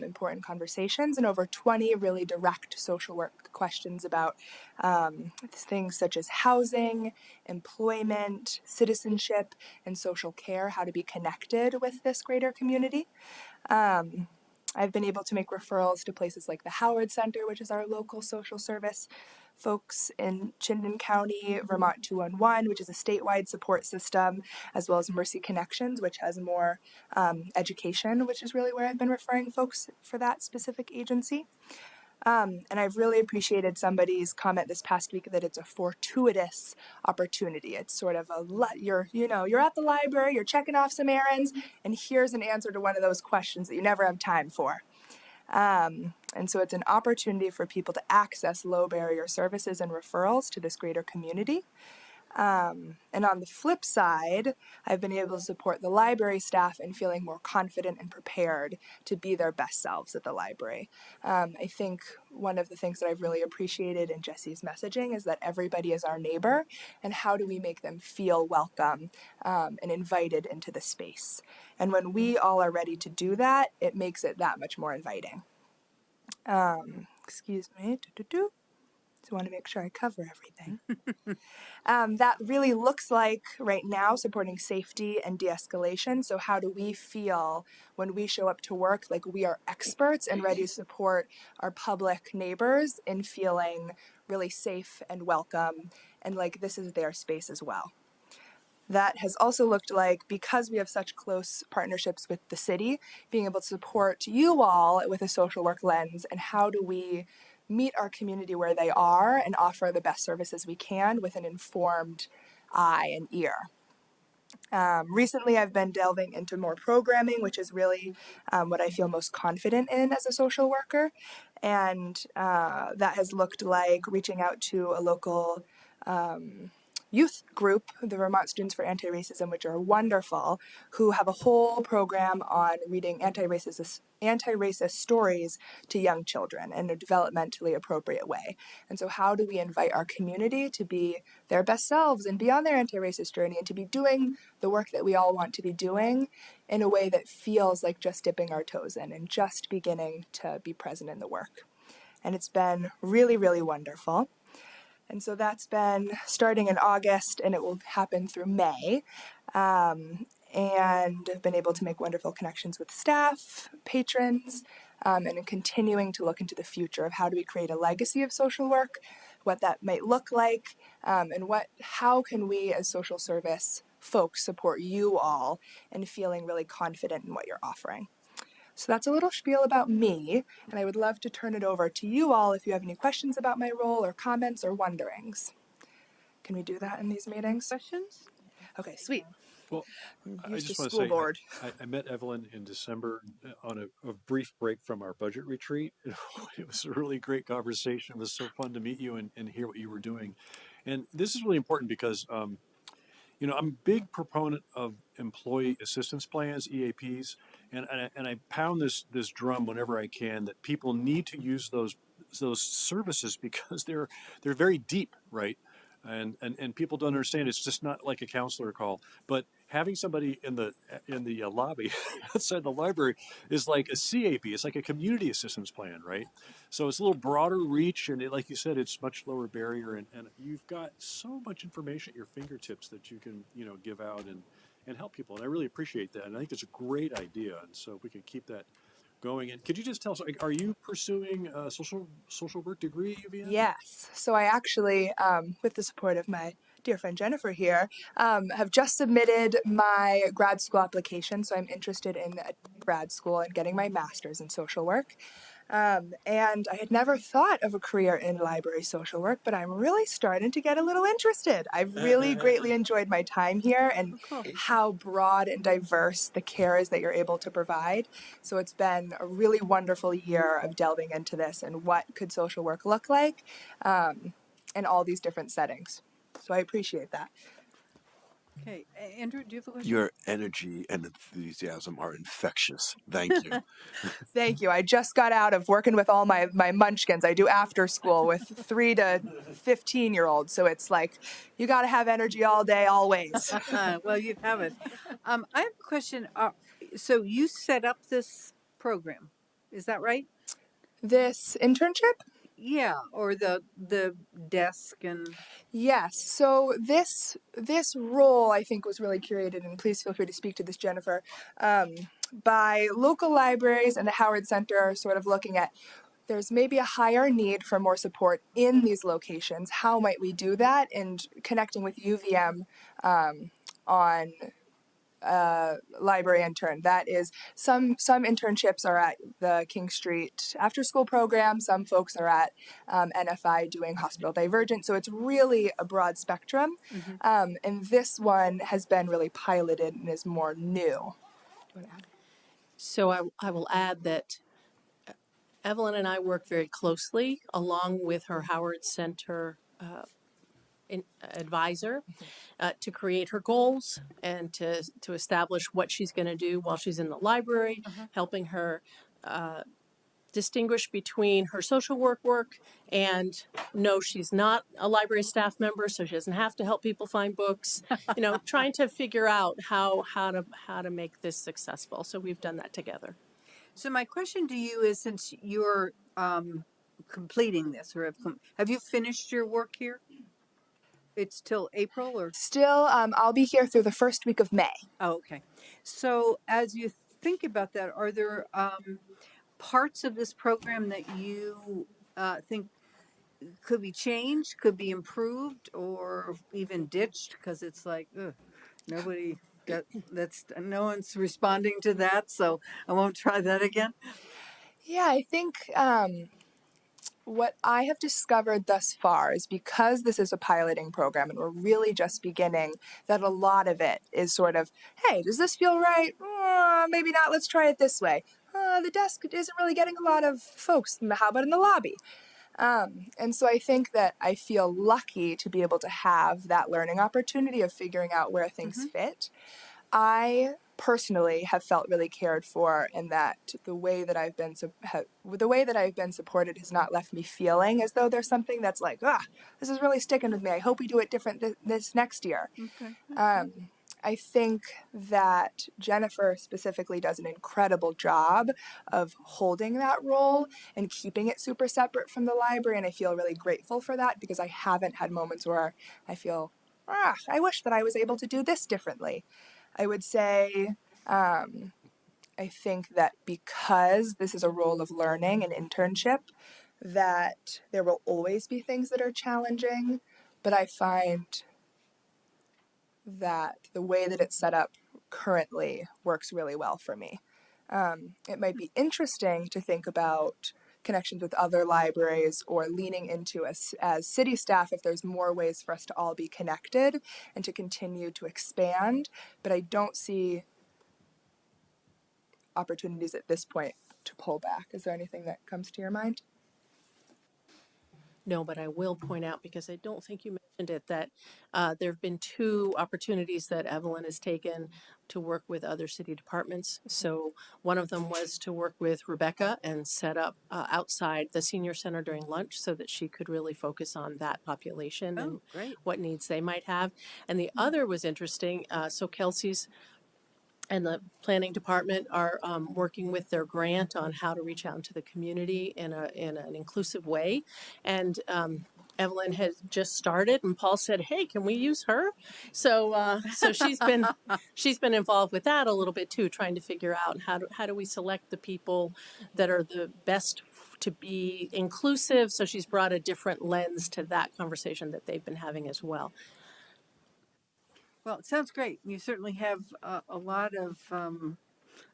C: important conversations, and over 20 really direct social work questions about things such as housing, employment, citizenship, and social care, how to be connected with this greater community. I've been able to make referrals to places like the Howard Center, which is our local social service, folks in Chittenden County, Vermont 211, which is a statewide support system, as well as Mercy Connections, which has more education, which is really where I've been referring folks for that specific agency. And I've really appreciated somebody's comment this past week that it's a fortuitous opportunity. It's sort of you're at the library, you're checking off some errands, and here's an answer to one of those questions that you never have time for. And so it's an opportunity for people to access low barrier services and referrals to this greater community. And on the flip side, I've been able to support the library staff in feeling more confident and prepared to be their best selves at the library. I think one of the things that I've really appreciated in Jesse's messaging is that everybody is our neighbor, and how do we make them feel welcome and invited into the space? And when we all are ready to do that, it makes it that much more inviting. Excuse me. So I want to make sure I cover everything. That really looks like right now supporting safety and de-escalation. So how do we feel when we show up to work like we are experts and ready to support our public neighbors in feeling really safe and welcome and like this is their space as well. That has also looked like, because we have such close partnerships with the city, being able to support you all with a social work lens, and how do we meet our community where they are and offer the best services we can with an informed eye and ear. Recently, I've been delving into more programming, which is really what I feel most confident in as a social worker. And that has looked like reaching out to a local youth group, the Vermont Students for Anti-Racism, which are wonderful, who have a whole program on reading anti-racist stories to young children in a developmentally appropriate way. And so how do we invite our community to be their best selves and be on their anti-racist journey and to be doing the work that we all want to be doing in a way that feels like just dipping our toes in and just beginning to be present in the work. And it's been really, really wonderful. And so that's been starting in August, and it will happen through May. And I've been able to make wonderful connections with staff, patrons, and continuing to look into the future of how do we create a legacy of social work, what that might look like, and how can we as social service folks support you all in feeling really confident in what you're offering.
Q: So that's a little spiel about me, and I would love to turn it over to you all if you have any questions about my role or comments or wonderings. Can we do that in these meetings?
A: Questions?
Q: Okay, sweet.
L: Well,
Q: I'm
L: I
Q: used to
L: just want to
Q: school
L: say
Q: board.
L: I met Evelyn in December on a brief break from our budget retreat. It was a really great conversation. It was so fun to meet you and hear what you were doing. And this is really important because I'm a big proponent of employee assistance plans, EAPs, and I pound this drum whenever I can that people need to use those services because they're very deep, right? And people don't understand it's just not like a counselor call, but having somebody in the lobby outside the library is like a CAP. It's like a community assistance plan, right? So it's a little broader reach, and like you said, it's much lower barrier, and you've got so much information at your fingertips that you can give out and help people. And I really appreciate that, and I think it's a great idea. And so if we can keep that going. And could you just tell us, are you pursuing a social work degree at UVM?
Q: Yes. So I actually, with the support of my dear friend Jennifer here, have just submitted my grad school application. So I'm interested in grad school and getting my master's in social work. And I had never thought of a career in library social work, but I'm really starting to get a little interested. I've really greatly enjoyed my time here and how broad and diverse the care is that you're able to provide. So it's been a really wonderful year of delving into this and what could social work look like in all these different settings. So I appreciate that.
A: Okay, Andrew, do you have a question?
K: Your energy and enthusiasm are infectious. Thank you.
Q: Thank you. I just got out of working with all my munchkins. I do after school with 3 to 15-year-olds. So it's like, you got to have energy all day, always.
A: Well, you have it. I have a question. So you set up this program, is that right?
Q: This internship?
A: Yeah, or the desk and
Q: Yes. So this role, I think, was really curated, and please feel free to speak to this, Jennifer, by local libraries and the Howard Center, sort of looking at there's maybe a higher need for more support in these locations. How might we do that? And connecting with UVM on library intern. That is, some internships are at the King Street after school program. Some folks are at NFI doing hospital divergent. So it's really a broad spectrum. And this one has been really piloted and is more new.
P: So I will add that Evelyn and I work very closely along with her Howard Center advisor to create her goals and to establish what she's going to do while she's in the library, helping her distinguish between her social work and no, she's not a library staff member, so she doesn't have to help people find books. Trying to figure out how to make this successful. So we've done that together.
A: so my question to you is, since you're completing this, or have you finished your work here? It's till April, or
Q: Still, I'll be here through the first week of May.
A: oh, okay. So as you think about that, are there parts of this program that you think could be changed, could be improved, or even ditched? Because it's like, nobody no one's responding to that, so I won't try that again.
Q: Yeah, I think what I have discovered thus far is because this is a piloting program and we're really just beginning, that a lot of it is sort of, hey, does this feel right? Maybe not, let's try it this way. The desk isn't really getting a lot of folks. How about in the lobby? And so I think that I feel lucky to be able to have that learning opportunity of figuring out where things fit. I personally have felt really cared for, in that the way that I've been supported has not left me feeling as though there's something that's like, this is really sticking with me. I hope we do it different this next year. I think that Jennifer specifically does an incredible job of holding that role and keeping it super separate from the library, and I feel really grateful for that, because I haven't had moments where I feel, I wish that I was able to do this differently. I would say, I think that because this is a role of learning and internship, that there will always be things that are challenging, but I find that the way that it's set up currently works really well for me. It might be interesting to think about connections with other libraries or leaning into us as city staff if there's more ways for us to all be connected and to continue to expand. But I don't see opportunities at this point to pull back. Is there anything that comes to your mind?
P: No, but I will point out, because I don't think you mentioned it, that there have been 2 opportunities that Evelyn has taken to work with other city departments. So one of them was to work with Rebecca and set up outside the senior center during lunch so that she could really focus on that population and
A: Great.
P: what needs they might have. And the other was interesting. So Kelsey's and the planning department are working with their grant on how to reach out into the community in an inclusive way. And Evelyn has just started, and Paul said, "Hey, can we use her?" So she's been involved with that a little bit too, trying to figure out how do we select the people that are the best to be inclusive. So she's brought a different lens to that conversation that they've been having as well.
A: Well, it sounds great. You certainly have a lot of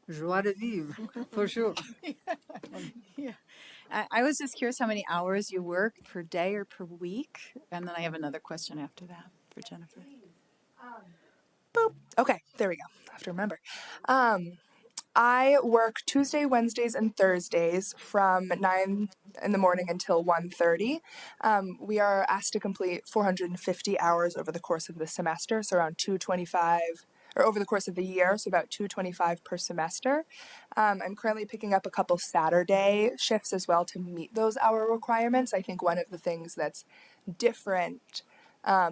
A: joie de vivre, for sure.
C: Yeah. I was just curious how many hours you work per day or per week. And then I have another question after that for Jennifer.
Q: Boop. Okay, there we go. I have to remember. I work Tuesday, Wednesdays, and Thursdays from 9 in the morning until 1:30. We are asked to complete 450 hours over the course of the semester, so around 225, or over the course of the year, so about 225 per semester. I'm currently picking up a couple Saturday shifts as well to meet those hour requirements. I think one of the things that's different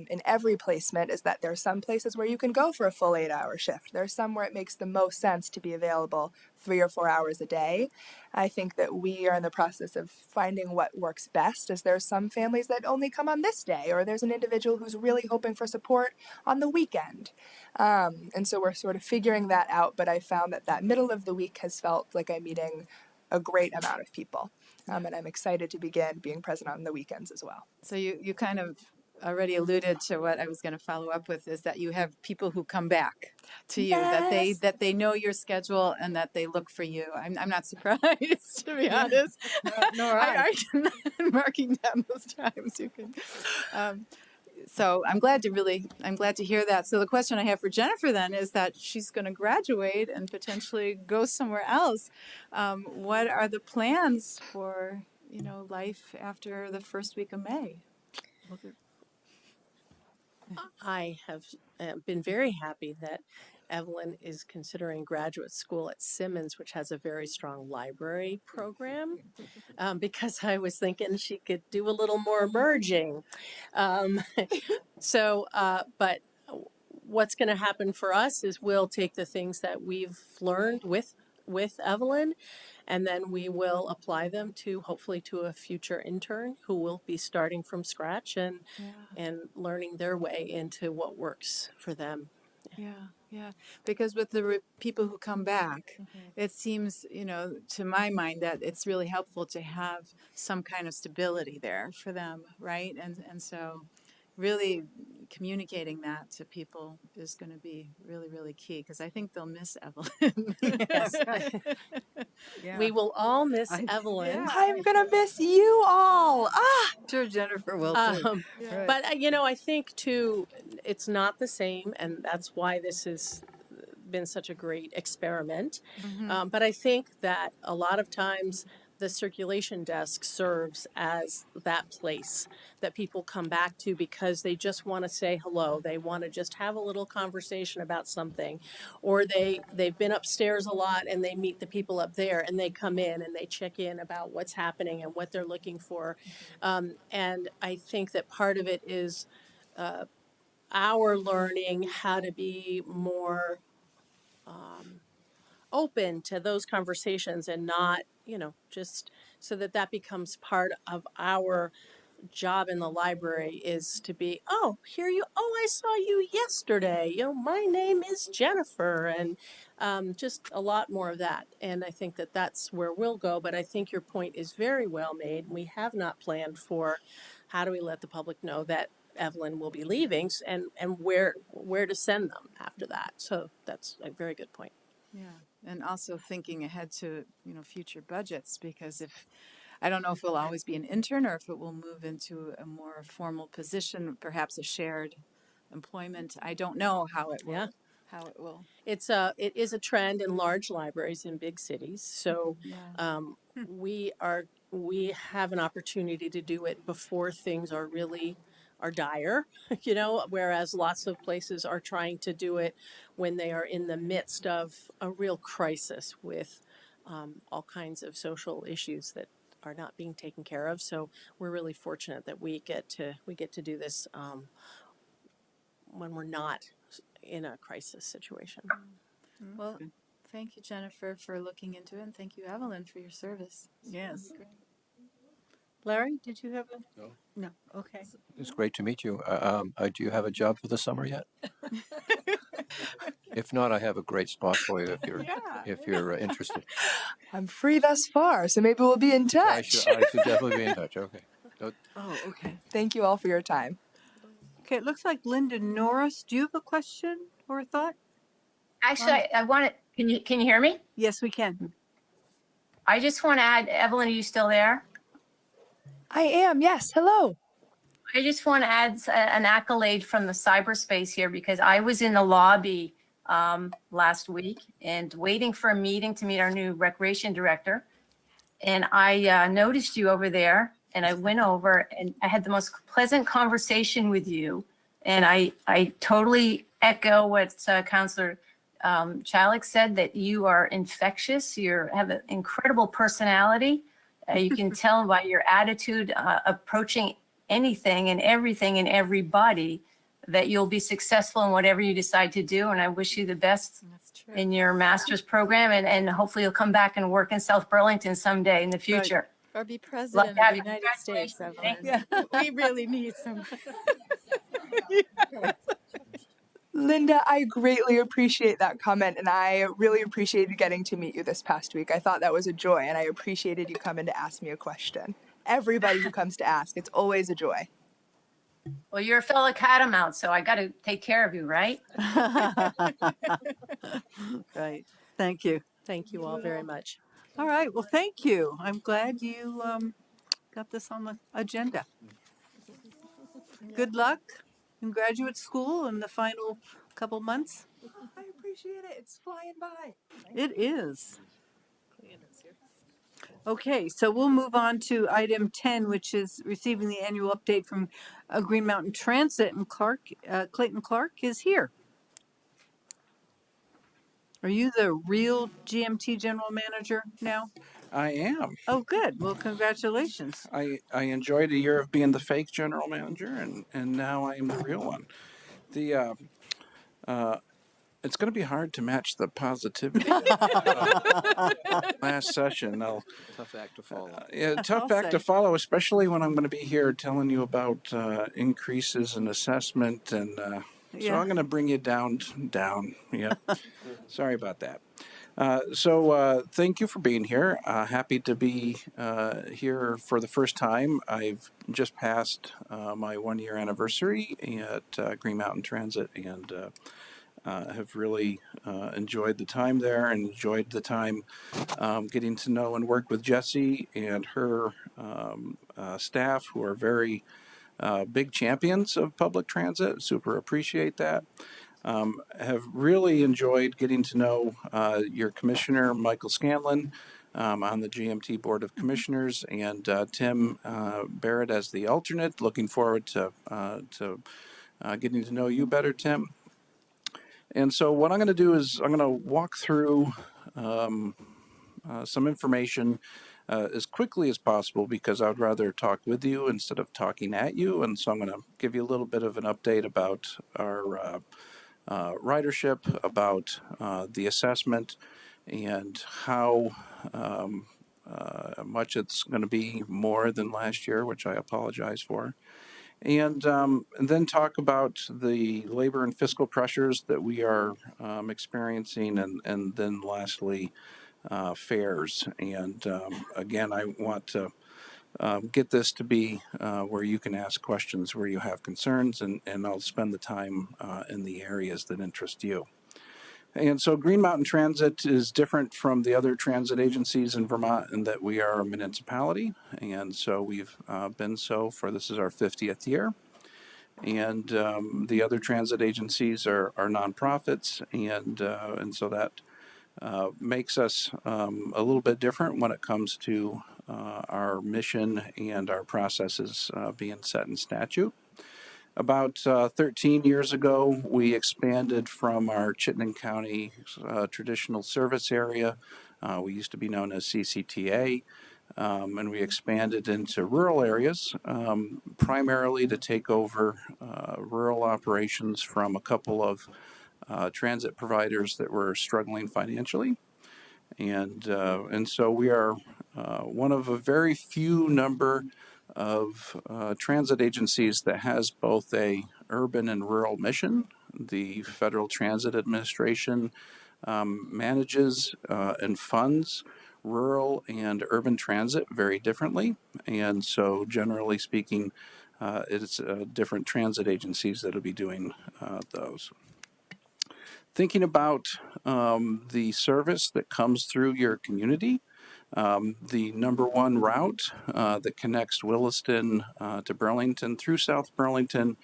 Q: in every placement is that there are some places where you can go for a full 8-hour shift. There's some where it makes the most sense to be available 3 or 4 hours a day. I think that we are in the process of finding what works best, as there are some families that only come on this day, or there's an individual who's really hoping for support on the weekend. And so we're sort of figuring that out, but I found that middle of the week has felt like I'm meeting a great amount of people. And I'm excited to begin being present on the weekends as well.
C: So you kind of already alluded to what I was going to follow up with, is that you have people who come back to you,
Q: Yes.
C: that they know your schedule and that they look for you. I'm not surprised, to be honest.
A: Nor I.
C: I'm marking down those times you can. So I'm glad to hear that. So the question I have for Jennifer then is that she's going to graduate and potentially go somewhere else. What are the plans for, life after the first week of May?
P: I have been very happy that Evelyn is considering graduate school at Simmons, which has a very strong library program, because I was thinking she could do a little more merging. But what's going to happen for us is we'll take the things that we've learned with Evelyn, and then we will apply them to hopefully to a future intern who will be starting from scratch and learning their way into what works for them.
C: Yeah. Because with the people who come back, it seems, to my mind, that it's really helpful to have some kind of stability there for them, right? And so really communicating that to people is going to be really, really key, because I think they'll miss Evelyn.
P: Yes. We will all miss Evelyn.
C: Yeah.
Q: I'm going to miss you all.
C: Sure, Jennifer will too. Right.
P: But, I think too, it's not the same, and that's why this has been such a great experiment. But I think that a lot of times the circulation desk serves as that place that people come back to because they just want to say hello. They want to just have a little conversation about something, or they've been upstairs a lot and they meet the people up there and they come in and they check in about what's happening and what they're looking for. And I think that part of it is our learning how to be more open to those conversations and not, just so that becomes part of our job in the library, is to be, I saw you yesterday. My name is Jennifer, and just a lot more of that. And I think that that's where we'll go. But I think your point is very well made. We have not planned for how do we let the public know that Evelyn will be leaving and where to send them after that. So that's a very good point.
C: Yeah, and also thinking ahead to, future budgets, because if, I don't know if it'll always be an intern or if it will move into a more formal position, perhaps a shared employment. I don't know
P: Yeah.
C: how it will.
P: It is a trend in large libraries in big cities. So
C: Yeah.
P: we have an opportunity to do it before things are dire, whereas lots of places are trying to do it when they are in the midst of a real crisis with all kinds of social issues that are not being taken care of. So we're really fortunate that we get to do this when we're not in a crisis situation.
C: Well, thank you, Jennifer, for looking into it, and thank you, Evelyn, for your service.
A: Yes. Larry, did you have a?
J: No.
A: No. Okay.
J: It's great to meet you. Do you have a job for the summer yet? If not, I have a great spot for you if you're interested.
Q: I'm free thus far, so maybe we'll be in touch.
J: I should definitely be in touch. Okay.
A: Oh, okay.
Q: Thank you all for your time.
A: Okay, it looks like Linda Norris. Do you have a question or a thought?
R: Actually, I want to, can you hear me?
A: Yes, we can.
R: I just want to add, Evelyn, are you still there?
Q: I am, yes. Hello.
R: I just want to add an accolade from the cyberspace here, because I was in the lobby last week and waiting for a meeting to meet our new recreation director. And I noticed you over there, and I went over and I had the most pleasant conversation with you. And I totally echo what Councilor Chalik said, that you are infectious. You have an incredible personality. You can tell by your attitude approaching anything and everything and everybody that you'll be successful in whatever you decide to do. And I wish you the best in your master's program. And hopefully you'll come back and work in South Burlington someday in the future.
C: Or be president of the United States, Evelyn.
R: Yeah.
C: We really need some.
Q: Linda, I greatly appreciate that comment, and I really appreciated getting to meet you this past week. I thought that was a joy, and I appreciated you coming to ask me a question. Everybody who comes to ask, it's always a joy.
R: Well, you're a fellow catamount, so I got to take care of you, right?
A: Right. Thank you.
P: Thank you all very much.
A: All right. Well, thank you. I'm glad you got this on the agenda. Good luck in graduate school in the final couple months.
Q: I appreciate it. It's flying by.
A: It is. Okay, so we'll move on to item 10, which is receiving the annual update from Green Mountain Transit, and Clayton Clark is here. Are you the real GMT general manager now?
S: I am.
A: Oh, good. Well, congratulations.
S: I enjoyed a year of being the fake general manager, and now I am the real one. It's going to be hard to match the positivity last session.
J: Tough act to follow.
S: Tough act to follow, especially when I'm going to be here telling you about increases in assessment, and so I'm going to bring you down. Yeah, sorry about that. So thank you for being here. Happy to be here for the first time. I've just passed my 1-year anniversary at Green Mountain Transit, and have really enjoyed the time there, and enjoyed the time getting to know and work with Jessie and her staff, who are very big champions of public transit. Super appreciate that. Have really enjoyed getting to know your commissioner, Michael Scanlon, on the GMT Board of Commissioners, and Tim Barrett as the alternate. Looking forward to getting to know you better, Tim. And so what I'm going to do is I'm going to walk through some information as quickly as possible, because I'd rather talk with you instead of talking at you. And so I'm going to give you a little bit of an update about our ridership, about the assessment, and how much it's going to be more than last year, which I apologize for. And then talk about the labor and fiscal pressures that we are experiencing, and then lastly, fares. And again, I want to get this to be where you can ask questions where you have concerns, and I'll spend the time in the areas that interest you. And so Green Mountain Transit is different from the other transit agencies in Vermont in that we are a municipality. And so we've been so for, this is our 50th year. And the other transit agencies are nonprofits. And so that makes us a little bit different when it comes to our mission and our processes being set in statute. About 13 years ago, we expanded from our Chittenden County traditional service area. We used to be known as CCTA, and we expanded into rural areas, primarily to take over rural operations from a couple of transit providers that were struggling financially. And so we are one of a very few number of transit agencies that has both a urban and rural mission. The Federal Transit Administration manages and funds rural and urban transit very differently. And so generally speaking, it's different transit agencies that will be doing those. Thinking about the service that comes through your community, the number one route that connects Williston to Burlington through South Burlington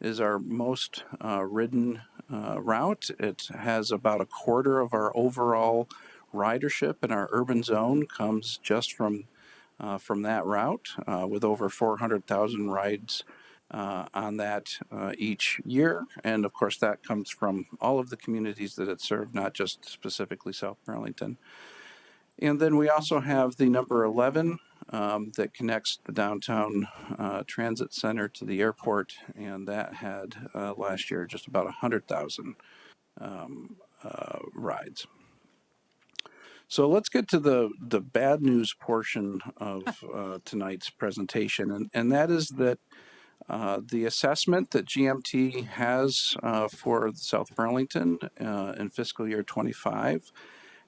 S: is our most ridden route. It has about a quarter of our overall ridership in our urban zone comes just from that route, with over 400,000 rides on that each year. And of course, that comes from all of the communities that it served, not just specifically South Burlington. And then we also have the number 11 that connects the downtown transit center to the airport, and that had last year just about 100,000 rides. So let's get to the bad news portion of tonight's presentation, and that is that the assessment that GMT has for South Burlington in fiscal year 25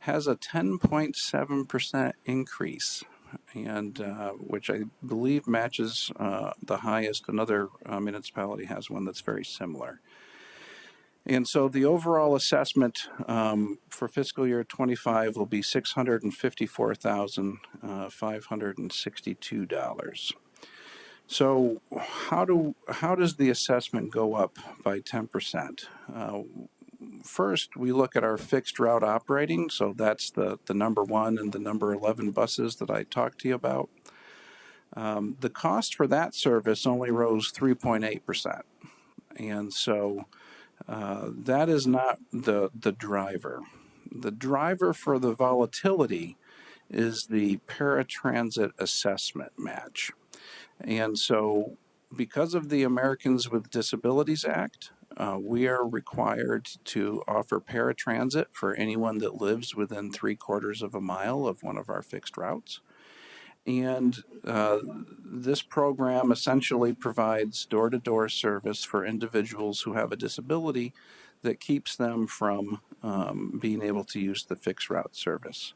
S: has a 10.7% increase, and which I believe matches the highest. Another municipality has one that's very similar. And so the overall assessment for fiscal year 25 will be $654,562. So how does the assessment go up by 10%? First, we look at our fixed route operating. So that's the number 1 and the number 11 buses that I talked to you about. The cost for that service only rose 3.8%. And so that is not the driver. The driver for the volatility is the paratransit assessment match. And so because of the Americans with Disabilities Act, we are required to offer paratransit for anyone that lives within 3/4 of a mile of one of our fixed routes. And this program essentially provides door-to-door service for individuals who have a disability that keeps them from being able to use the fixed route service.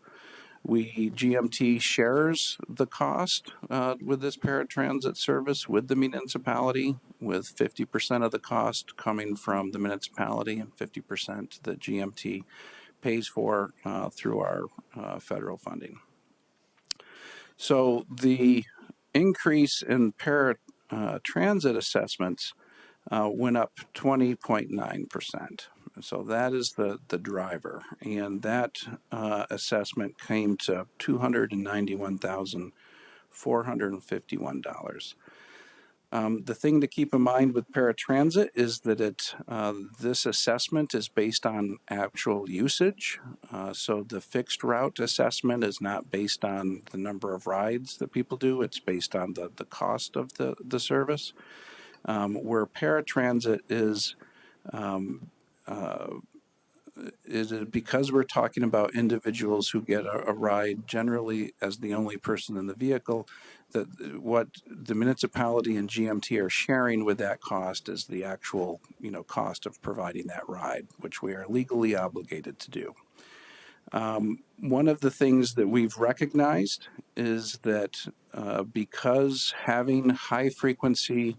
S: GMT shares the cost with this paratransit service with the municipality, with 50% of the cost coming from the municipality and 50% that GMT pays for through our federal funding. So the increase in paratransit assessments went up 20.9%. So that is the driver, and that assessment came to $291,451. The thing to keep in mind with paratransit is that this assessment is based on actual usage. So the fixed route assessment is not based on the number of rides that people do. It's based on the cost of the service. Where paratransit is because we're talking about individuals who get a ride generally as the only person in the vehicle, that what the municipality and GMT are sharing with that cost is the actual cost of providing that ride, which we are legally obligated to do. One of the things that we've recognized is that because having high frequency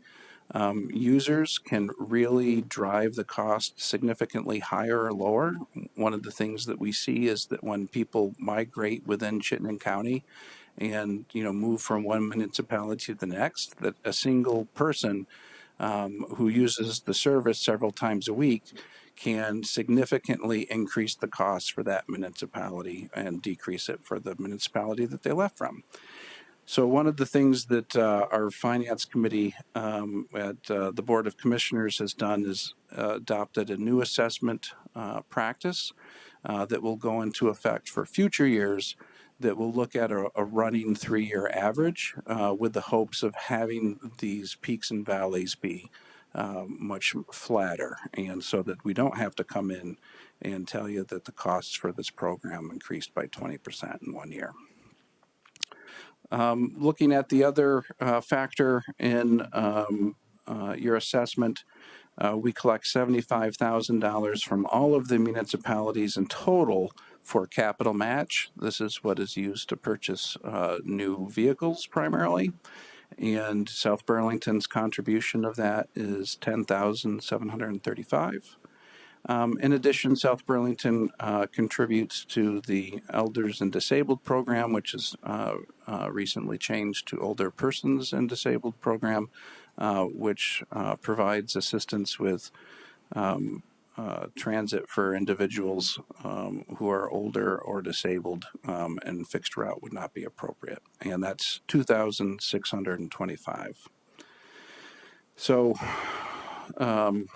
S: Users can really drive the cost significantly higher or lower. One of the things that we see is that when people migrate within Chittenden County and move from one municipality to the next, that a single person who uses the service several times a week can significantly increase the cost for that municipality and decrease it for the municipality that they left from. So one of the things that our finance committee at the Board of Commissioners has done is adopted a new assessment practice that will go into effect for future years, that will look at a running 3-year average with the hopes of having these peaks and valleys be much flatter, and so that we don't have to come in and tell you that the costs for this program increased by 20% in 1 year. Looking at the other factor in your assessment, we collect $75,000 from all of the municipalities in total for capital match. This is what is used to purchase new vehicles primarily. And South Burlington's contribution of that is $10,735. In addition, South Burlington contributes to the Elders and Disabled program, which is recently changed to Older Persons and Disabled program, which provides assistance with transit for individuals who are older or disabled, and fixed route would not be appropriate. And that's $2,625. So I'm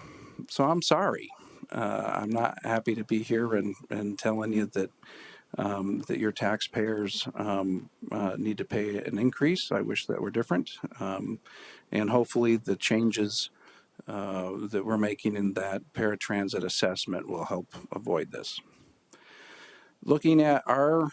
S: sorry. I'm not happy to be here and telling you that that your taxpayers need to pay an increase. I wish that were different. And hopefully the changes that we're making in that paratransit assessment will help avoid this. Looking at our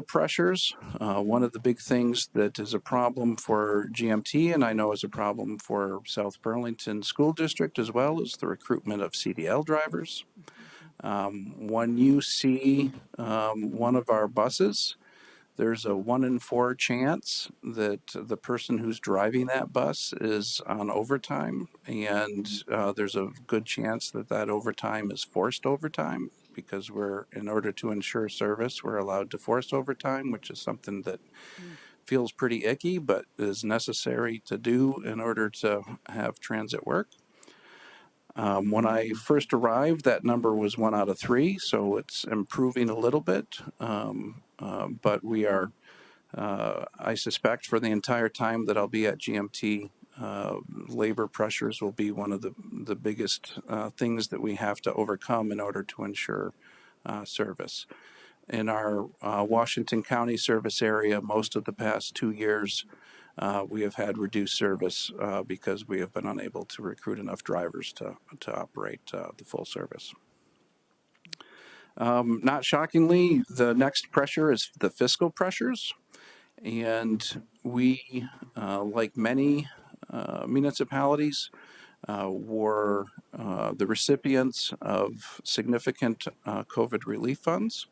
S: pressures, one of the big things that is a problem for GMT, and I know is a problem for South Burlington School District as well, is the recruitment of CDL drivers. When you see one of our buses, there's a 1 in 4 chance that the person who's driving that bus is on overtime, and there's a good chance that that overtime is forced overtime, because in order to ensure service, we're allowed to force overtime, which is something that feels pretty icky, but is necessary to do in order to have transit work. When I first arrived, that number was 1 out of 3, so it's improving a little bit. But we are, I suspect, for the entire time that I'll be at GMT, labor pressures will be one of the biggest things that we have to overcome in order to ensure service. In our Washington County service area, most of the past 2 years, we have had reduced service because we have been unable to recruit enough drivers to operate the full service. Not shockingly, the next pressure is the fiscal pressures. And we, like many municipalities, were the recipients of significant COVID relief funds.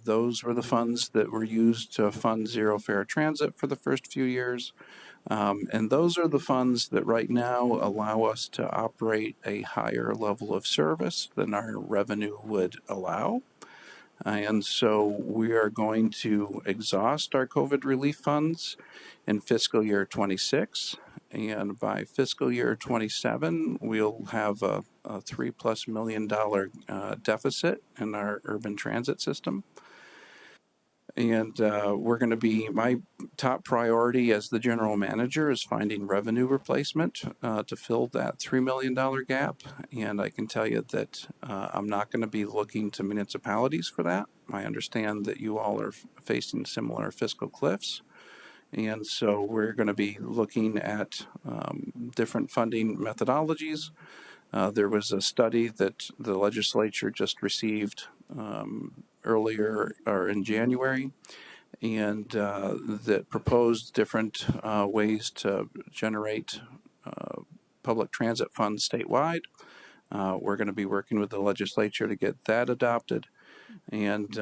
S: Those were the funds that were used to fund zero fare transit for the first few years. And those are the funds that right now allow us to operate a higher level of service than our revenue would allow. And so we are going to exhaust our COVID relief funds in fiscal year 26. And by fiscal year 27, we'll have a $3+ million deficit in our urban transit system. And we're going to be, my top priority as the general manager is finding revenue replacement to fill that $3 million gap. And I can tell you that I'm not going to be looking to municipalities for that. I understand that you all are facing similar fiscal cliffs. And so we're going to be looking at different funding methodologies. There was a study that the legislature just received earlier or in January, and that proposed different ways to generate public transit funds statewide. We're going to be working with the legislature to get that adopted. And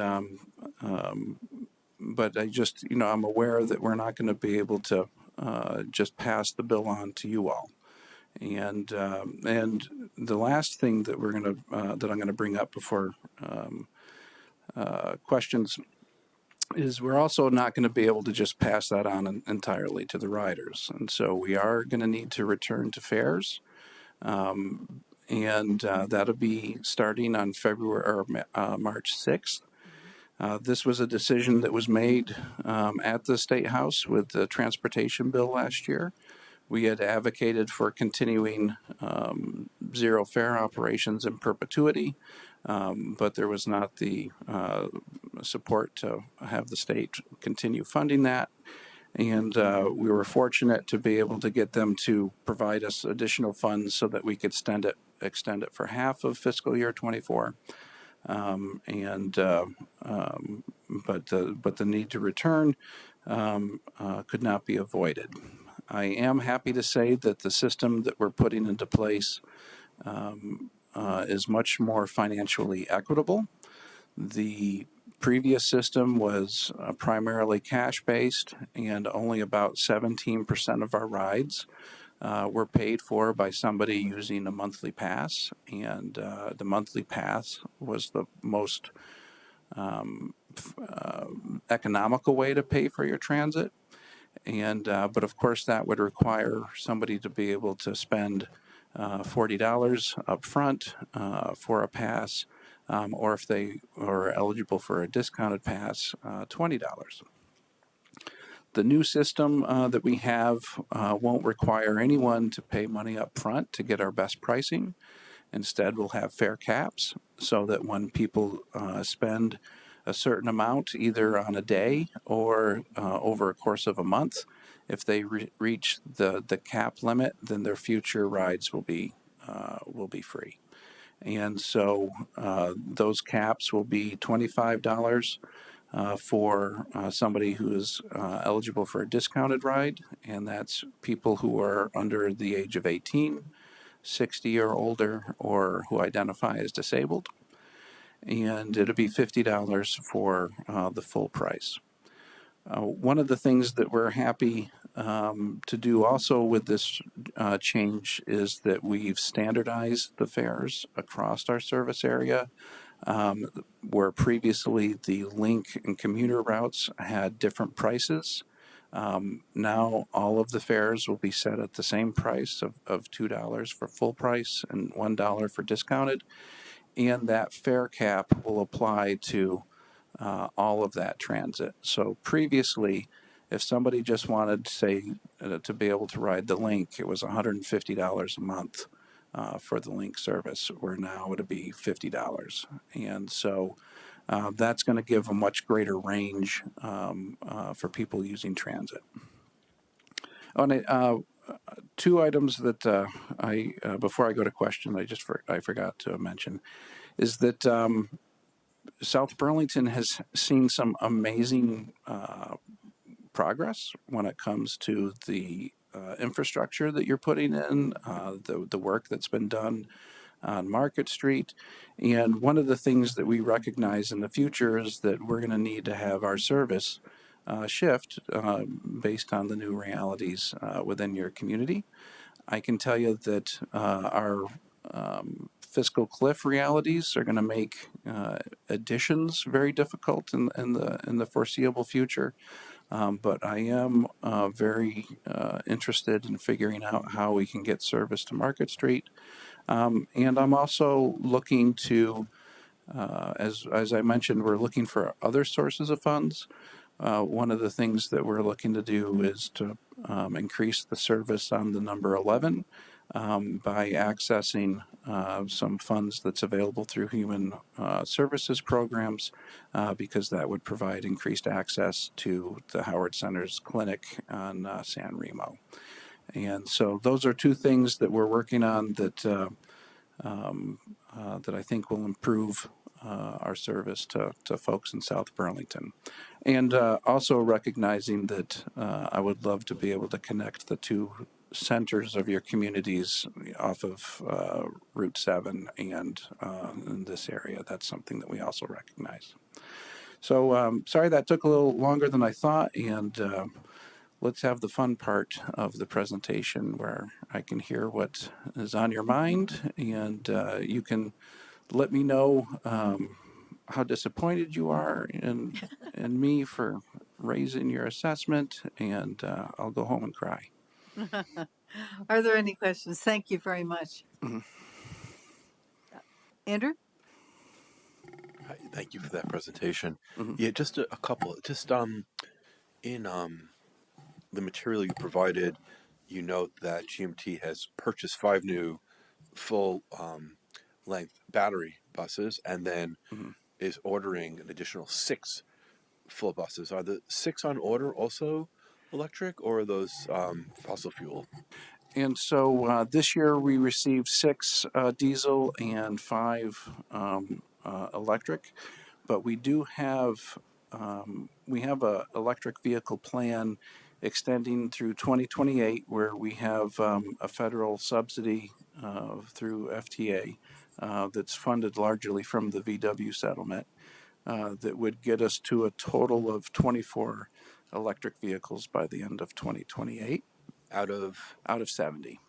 S: but I just, I'm aware that we're not going to be able to just pass the bill on to you all. And the last thing that that I'm gonna bring up before questions is we're also not going to be able to just pass that on entirely to the riders. And so we are going to need to return to fares. And that'll be starting on March 6th. This was a decision that was made at the State House with the transportation bill last year. We had advocated for continuing zero fare operations in perpetuity, but there was not the support to have the state continue funding that. And we were fortunate to be able to get them to provide us additional funds so that we could extend it for half of fiscal year 24. But the need to return could not be avoided. I am happy to say that the system that we're putting into place is much more financially equitable. The previous system was primarily cash-based, and only about 17% of our rides were paid for by somebody using a monthly pass, and the monthly pass was the most economical way to pay for your transit. And but of course that would require somebody to be able to spend $40 up front for a pass, or if they are eligible for a discounted pass, $20. The new system that we have won't require anyone to pay money up front to get our best pricing. Instead, we'll have fare caps so that when people spend a certain amount, either on a day or over a course of a month, if they reach the cap limit, then their future rides will be free. And so those caps will be $25 for somebody who is eligible for a discounted ride, and that's people who are under the age of 18, 60 or older, or who identify as disabled. And it'll be $50 for the full price. One of the things that we're happy to do also with this change is that we've standardized the fares across our service area, where previously the link and commuter routes had different prices. Now all of the fares will be set at the same price of $2 for full price and $1 for discounted. And that fare cap will apply to all of that transit. So previously, if somebody just wanted, say, to be able to ride the link, it was $150 a month for the link service, where now it'll be $50. And so that's going to give a much greater range for people using transit. Two items that before I go to question, I forgot to mention is that South Burlington has seen some amazing progress when it comes to the infrastructure that you're putting in, the work that's been done on Market Street. And one of the things that we recognize in the future is that we're going to need to have our service shift based on the new realities within your community. I can tell you that our fiscal cliff realities are going to make additions very difficult in the foreseeable future. But I am very interested in figuring out how we can get service to Market Street. And I'm also looking to, as I mentioned, we're looking for other sources of funds. One of the things that we're looking to do is to increase the service on the number 11 by accessing some funds that's available through human services programs, because that would provide increased access to the Howard Center's clinic on San Remo. And so those are two things that we're working on that that I think will improve our service to folks in South Burlington. And also recognizing that I would love to be able to connect the two centers of your communities off of Route 7 and in this area. That's something that we also recognize. So sorry that took a little longer than I thought, and let's have the fun part of the presentation where I can hear what is on your mind, and you can let me know how disappointed you are in me for raising your assessment, and I'll go home and cry.
A: Are there any questions? Thank you very much.
S: Mhm.
A: Andrew?
K: Hi, thank you for that presentation.
S: Mhm.
K: Yeah, just a couple. Just in the material you provided, you note that GMT has purchased 5 new full length battery buses, and then
S: Mhm.
K: is ordering an additional 6 full buses. Are the 6 on order also electric, or are those fossil fuel?
S: And so this year we received 6 diesel and 5 electric, but we do have a electric vehicle plan extending through 2028, where we have a federal subsidy through FTA that's funded largely from the VW settlement that would get us to a total of 24 electric vehicles by the end of 2028
K: Out of
S: 70.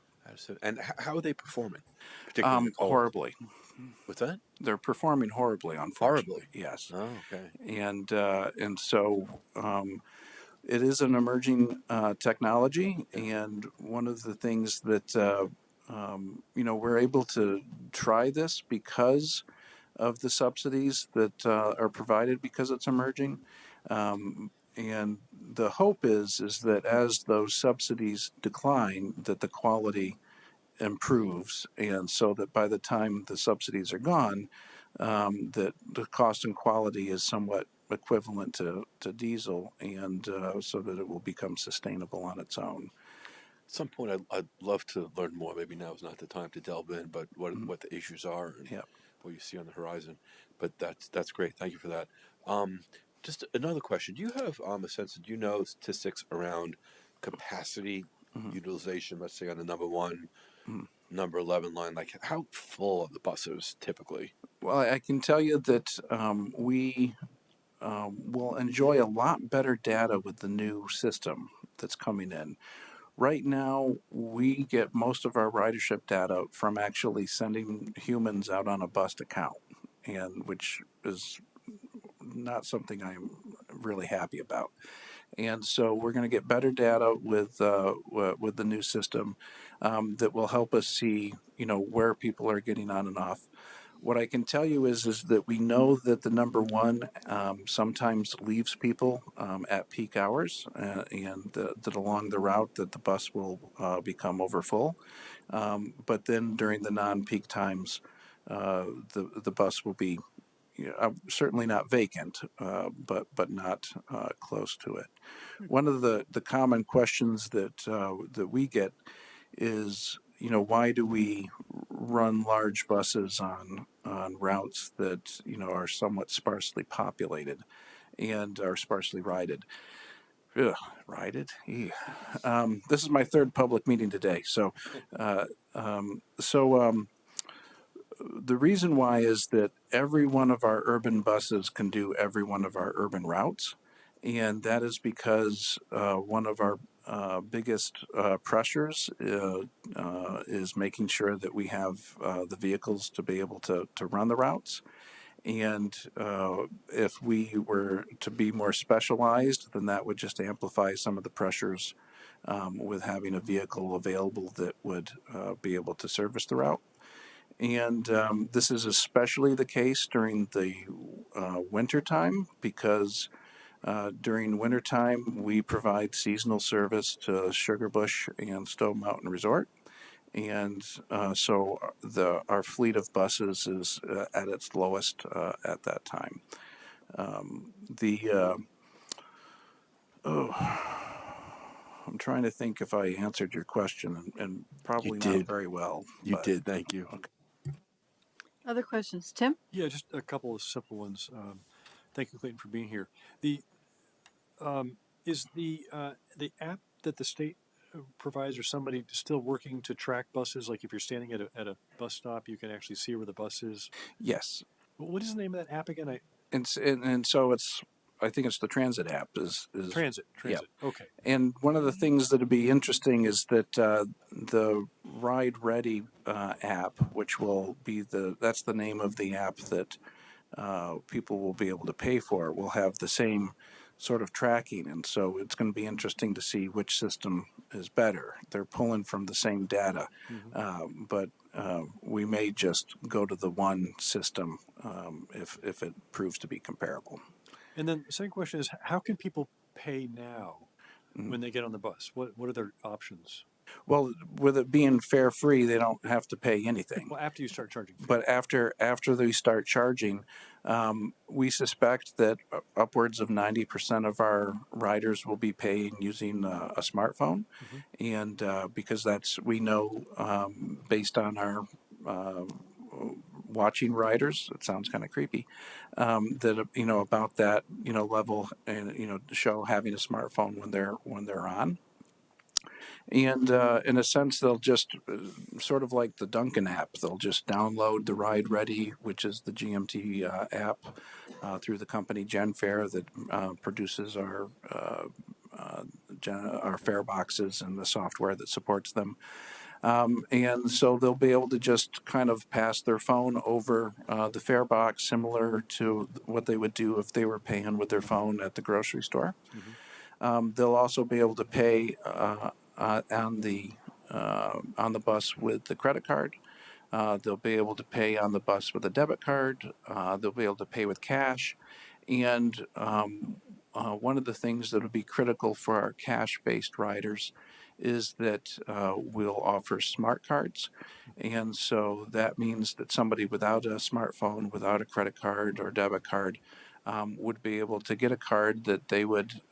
K: and how are they performing, particularly in the cold?
S: Horribly.
K: What's that?
S: They're performing horribly, unfortunately. Yes.
K: Oh, okay.
S: And so it is an emerging technology, and one of the things that we're able to try this because of the subsidies that are provided because it's emerging. And the hope is that as those subsidies decline, that the quality improves, and so that by the time the subsidies are gone, that the cost and quality is somewhat equivalent to diesel, and so that it will become sustainable on its own.
K: At some point, I'd love to learn more. Maybe now is not the time to delve in, but what the issues are and what you see on the horizon. But that's great. Thank you for that. Just another question. Do you have a sense? Do you know statistics around capacity utilization? Let's say on the number 1, number 11 line. Like how full are the buses typically?
S: Well, I can tell you that we will enjoy a lot better data with the new system that's coming in. Right now, we get most of our ridership data from actually sending humans out on a bus to count, and which is not something I'm really happy about. And so we're going to get better data with the new system that will help us see, where people are getting on and off. What I can tell you is that we know that the number 1 sometimes leaves people at peak hours, and that along the route that the bus will become overfull. But then during the non-peak times, the bus will be certainly not vacant, but not close to it. One of the common questions that we get is, why do we run large buses on routes that are somewhat sparsely populated and are sparsely rided? Ugh, rided? This is my 3rd public meeting today, so the reason why is that every one of our urban buses can do every one of our urban routes, and that is because one of our biggest pressures is making sure that we have the vehicles to be able to run the routes. And if we were to be more specialized, then that would just amplify some of the pressures with having a vehicle available that would be able to service the route. And this is especially the case during the winter time, because during wintertime, we provide seasonal service to Sugarbush and Stone Mountain Resort. And so our fleet of buses is at its lowest at that time. I'm trying to think if I answered your question, and probably not very well.
K: You did. Thank you.
S: Okay.
A: Other questions? Tim?
L: Yeah, just a couple of simple ones. Thank you, Clayton, for being here. The is the app that the state provides, or somebody still working to track buses? Like if you're standing at a bus stop, you can actually see where the bus is.
S: Yes.
L: What is the name of that app again?
S: And so it's I think it's the transit app is
L: Transit. Okay.
S: And one of the things that'd be interesting is that the Ride Ready app, which will be that's the name of the app that people will be able to pay for, will have the same sort of tracking. And so it's going to be interesting to see which system is better. They're pulling from the same data, but we may just go to the one system if it proves to be comparable.
L: And then the second question is, how can people pay now when they get on the bus? What are their options?
S: Well, with it being fare free, they don't have to pay anything.
L: Well, after you start charging.
S: But after they start charging, we suspect that upwards of 90% of our riders will be paying using a smartphone, and because we know based on our watching riders, it sounds kind of creepy, that about that level, and show having a smartphone when they're on. And in a sense, they'll just sort of like the Duncan app, they'll just download the Ride Ready, which is the GMT app through the company GenFare that produces our fare boxes and the software that supports them. And so they'll be able to just kind of pass their phone over the fare box, similar to what they would do if they were paying with their phone at the grocery store. They'll also be able to pay on the bus with the credit card. They'll be able to pay on the bus with a debit card. They'll be able to pay with cash. And one of the things that will be critical for our cash-based riders is that we'll offer smart cards. And so that means that somebody without a smartphone, without a credit card or debit card, would be able to get a card that they would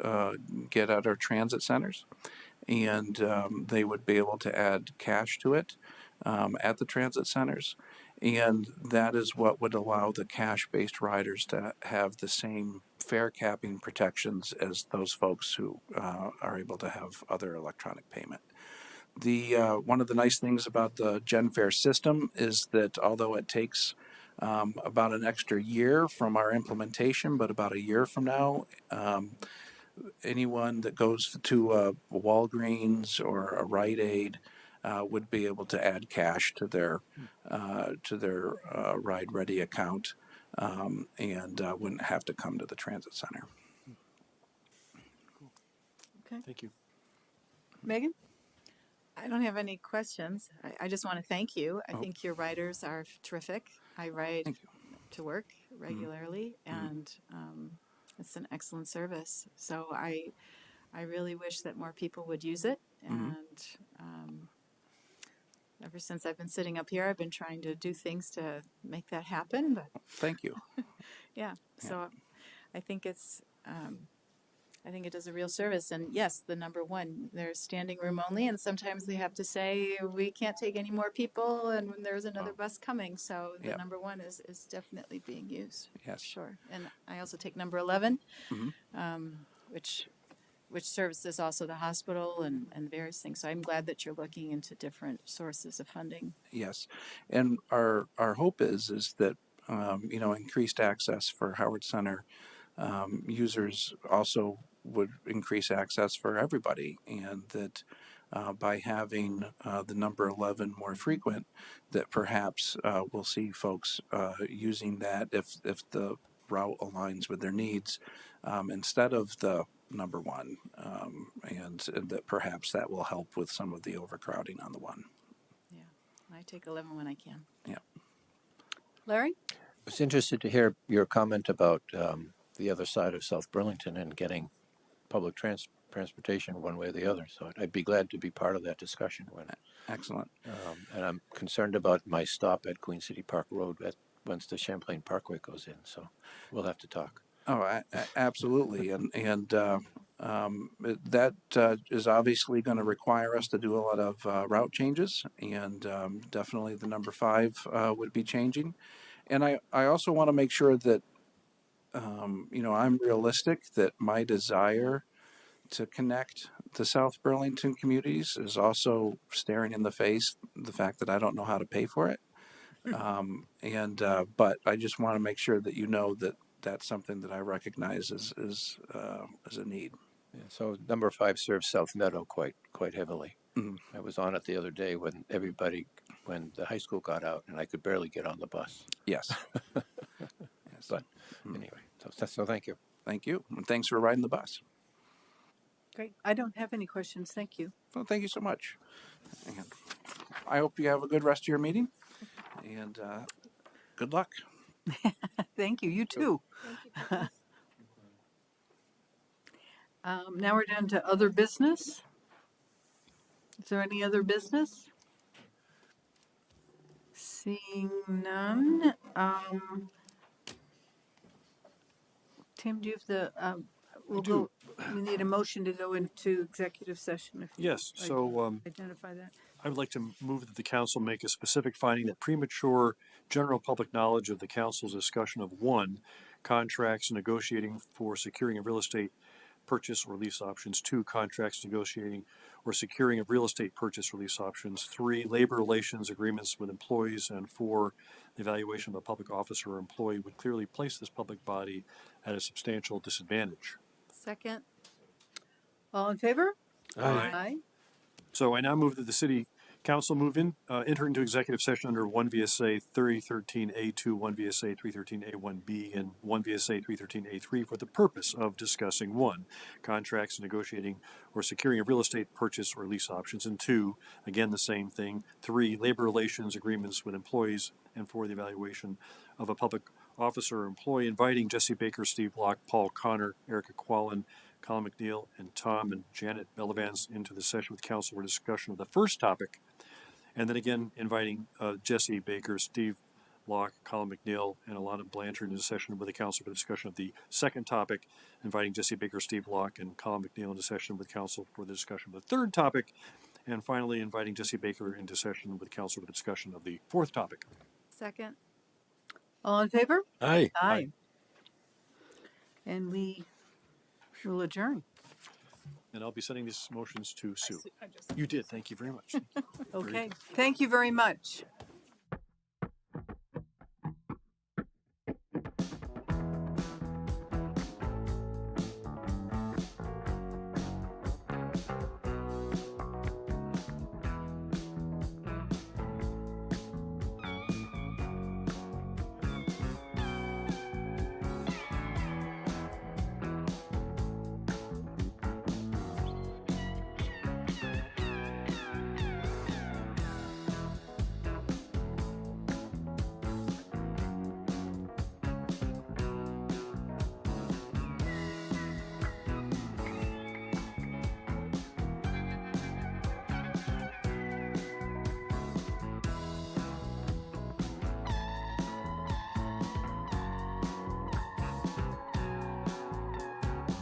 S: get at our transit centers. And they would be able to add cash to it at the transit centers. And that is what would allow the cash-based riders to have the same fare capping protections as those folks who are able to have other electronic payment. One of the nice things about the GenFare system is that although it takes about an extra year from our implementation, but about a year from now, anyone that goes to a Walgreens or a Rite Aid would be able to add cash to their Ride Ready account and wouldn't have to come to the transit center.
C: Okay.
L: Thank you.
C: Megan? I don't have any questions. I just want to thank you. I think your riders are terrific. I ride to work regularly, and it's an excellent service. So I really wish that more people would use it. And ever since I've been sitting up here, I've been trying to do things to make that happen. But
S: thank you.
C: Yeah. So I think it's. I think it does a real service. And yes, the number one, there's standing room only. And sometimes they have to say, we can't take any more people. And when there's another bus coming. So the number one is definitely being used.
S: Yes.
C: Sure. And I also take number 11, which services also the hospital and various things. So I'm glad that you're looking into different sources of funding.
S: Yes. And our hope is that, increased access for Howard Center users also would increase access for everybody, and that by having the number 11 more frequent, that perhaps we'll see folks using that if the route aligns with their needs instead of the number one, and that perhaps that will help with some of the overcrowding on the one.
C: Yeah, I take 11 when I can.
S: Yeah.
C: Larry?
J: I was interested to hear your comment about the other side of South Burlington and getting public transportation one way or the other. So I'd be glad to be part of that discussion.
S: Excellent.
J: And I'm concerned about my stop at Queen City Park Road once the Champlain Parkway goes in. So we'll have to talk.
S: Oh, absolutely. And that is obviously going to require us to do a lot of route changes. And definitely the number 5 would be changing. And I also want to make sure that I'm realistic that my desire to connect the South Burlington communities is also staring in the face the fact that I don't know how to pay for it. But I just want to make sure that that that's something that I recognize as a need.
J: Yeah, so number 5 serves South Meadow quite heavily.
S: Mhm.
J: I was on it the other day when the high school got out, and I could barely get on the bus.
S: Yes. Yes.
J: But anyway, so thank you.
S: Thank you. And thanks for riding the bus.
A: Great. I don't have any questions. Thank you.
S: Well, thank you so much. And I hope you have a good rest of your meeting, and good luck.
A: Thank you. You too. Now we're down to other business. Is there any other business? Seeing none. Tim, do you have the? We need a motion to go into executive session. If you
L: Yes, so
A: identify that.
L: I would like to move that the council make a specific finding that premature general public knowledge of the council's discussion of 1, contracts negotiating for securing a real estate purchase or lease options, 2, contracts negotiating or securing of real estate purchase or lease options, 3, labor relations agreements with employees, and 4, the evaluation of a public officer or employee would clearly place this public body at a substantial disadvantage.
A: Second. All in favor?
L: Aye.
A: Aye.
L: So I now move that the city council enter into executive session under 1 VSA 313A2, 1 VSA 313A1B, and 1 VSA 313A3 for the purpose of discussing 1, contracts negotiating or securing a real estate purchase or lease options, and 2, again the same thing, 3, labor relations agreements with employees, and 4, the evaluation of a public officer or employee, inviting Jesse Baker, Steve Locke, Paul Connor, Erica Quallen, Colin McNeil, and Tom and Janet Bellavance into the session with council for discussion of the first topic, and then again inviting Jesse Baker, Steve Locke, Colin McNeil, and Alana Blanchard into session with the council for discussion of the second topic, inviting Jesse Baker, Steve Locke, and Colin McNeil into session with council for the discussion of the third topic, and finally inviting Jesse Baker into session with council for the discussion of the fourth topic.
A: Second. All in favor?
K: Aye.
A: Aye. And we will adjourn.
L: And I'll be sending these motions to Sue. You did. Thank you very much.
A: Okay. Thank you very much.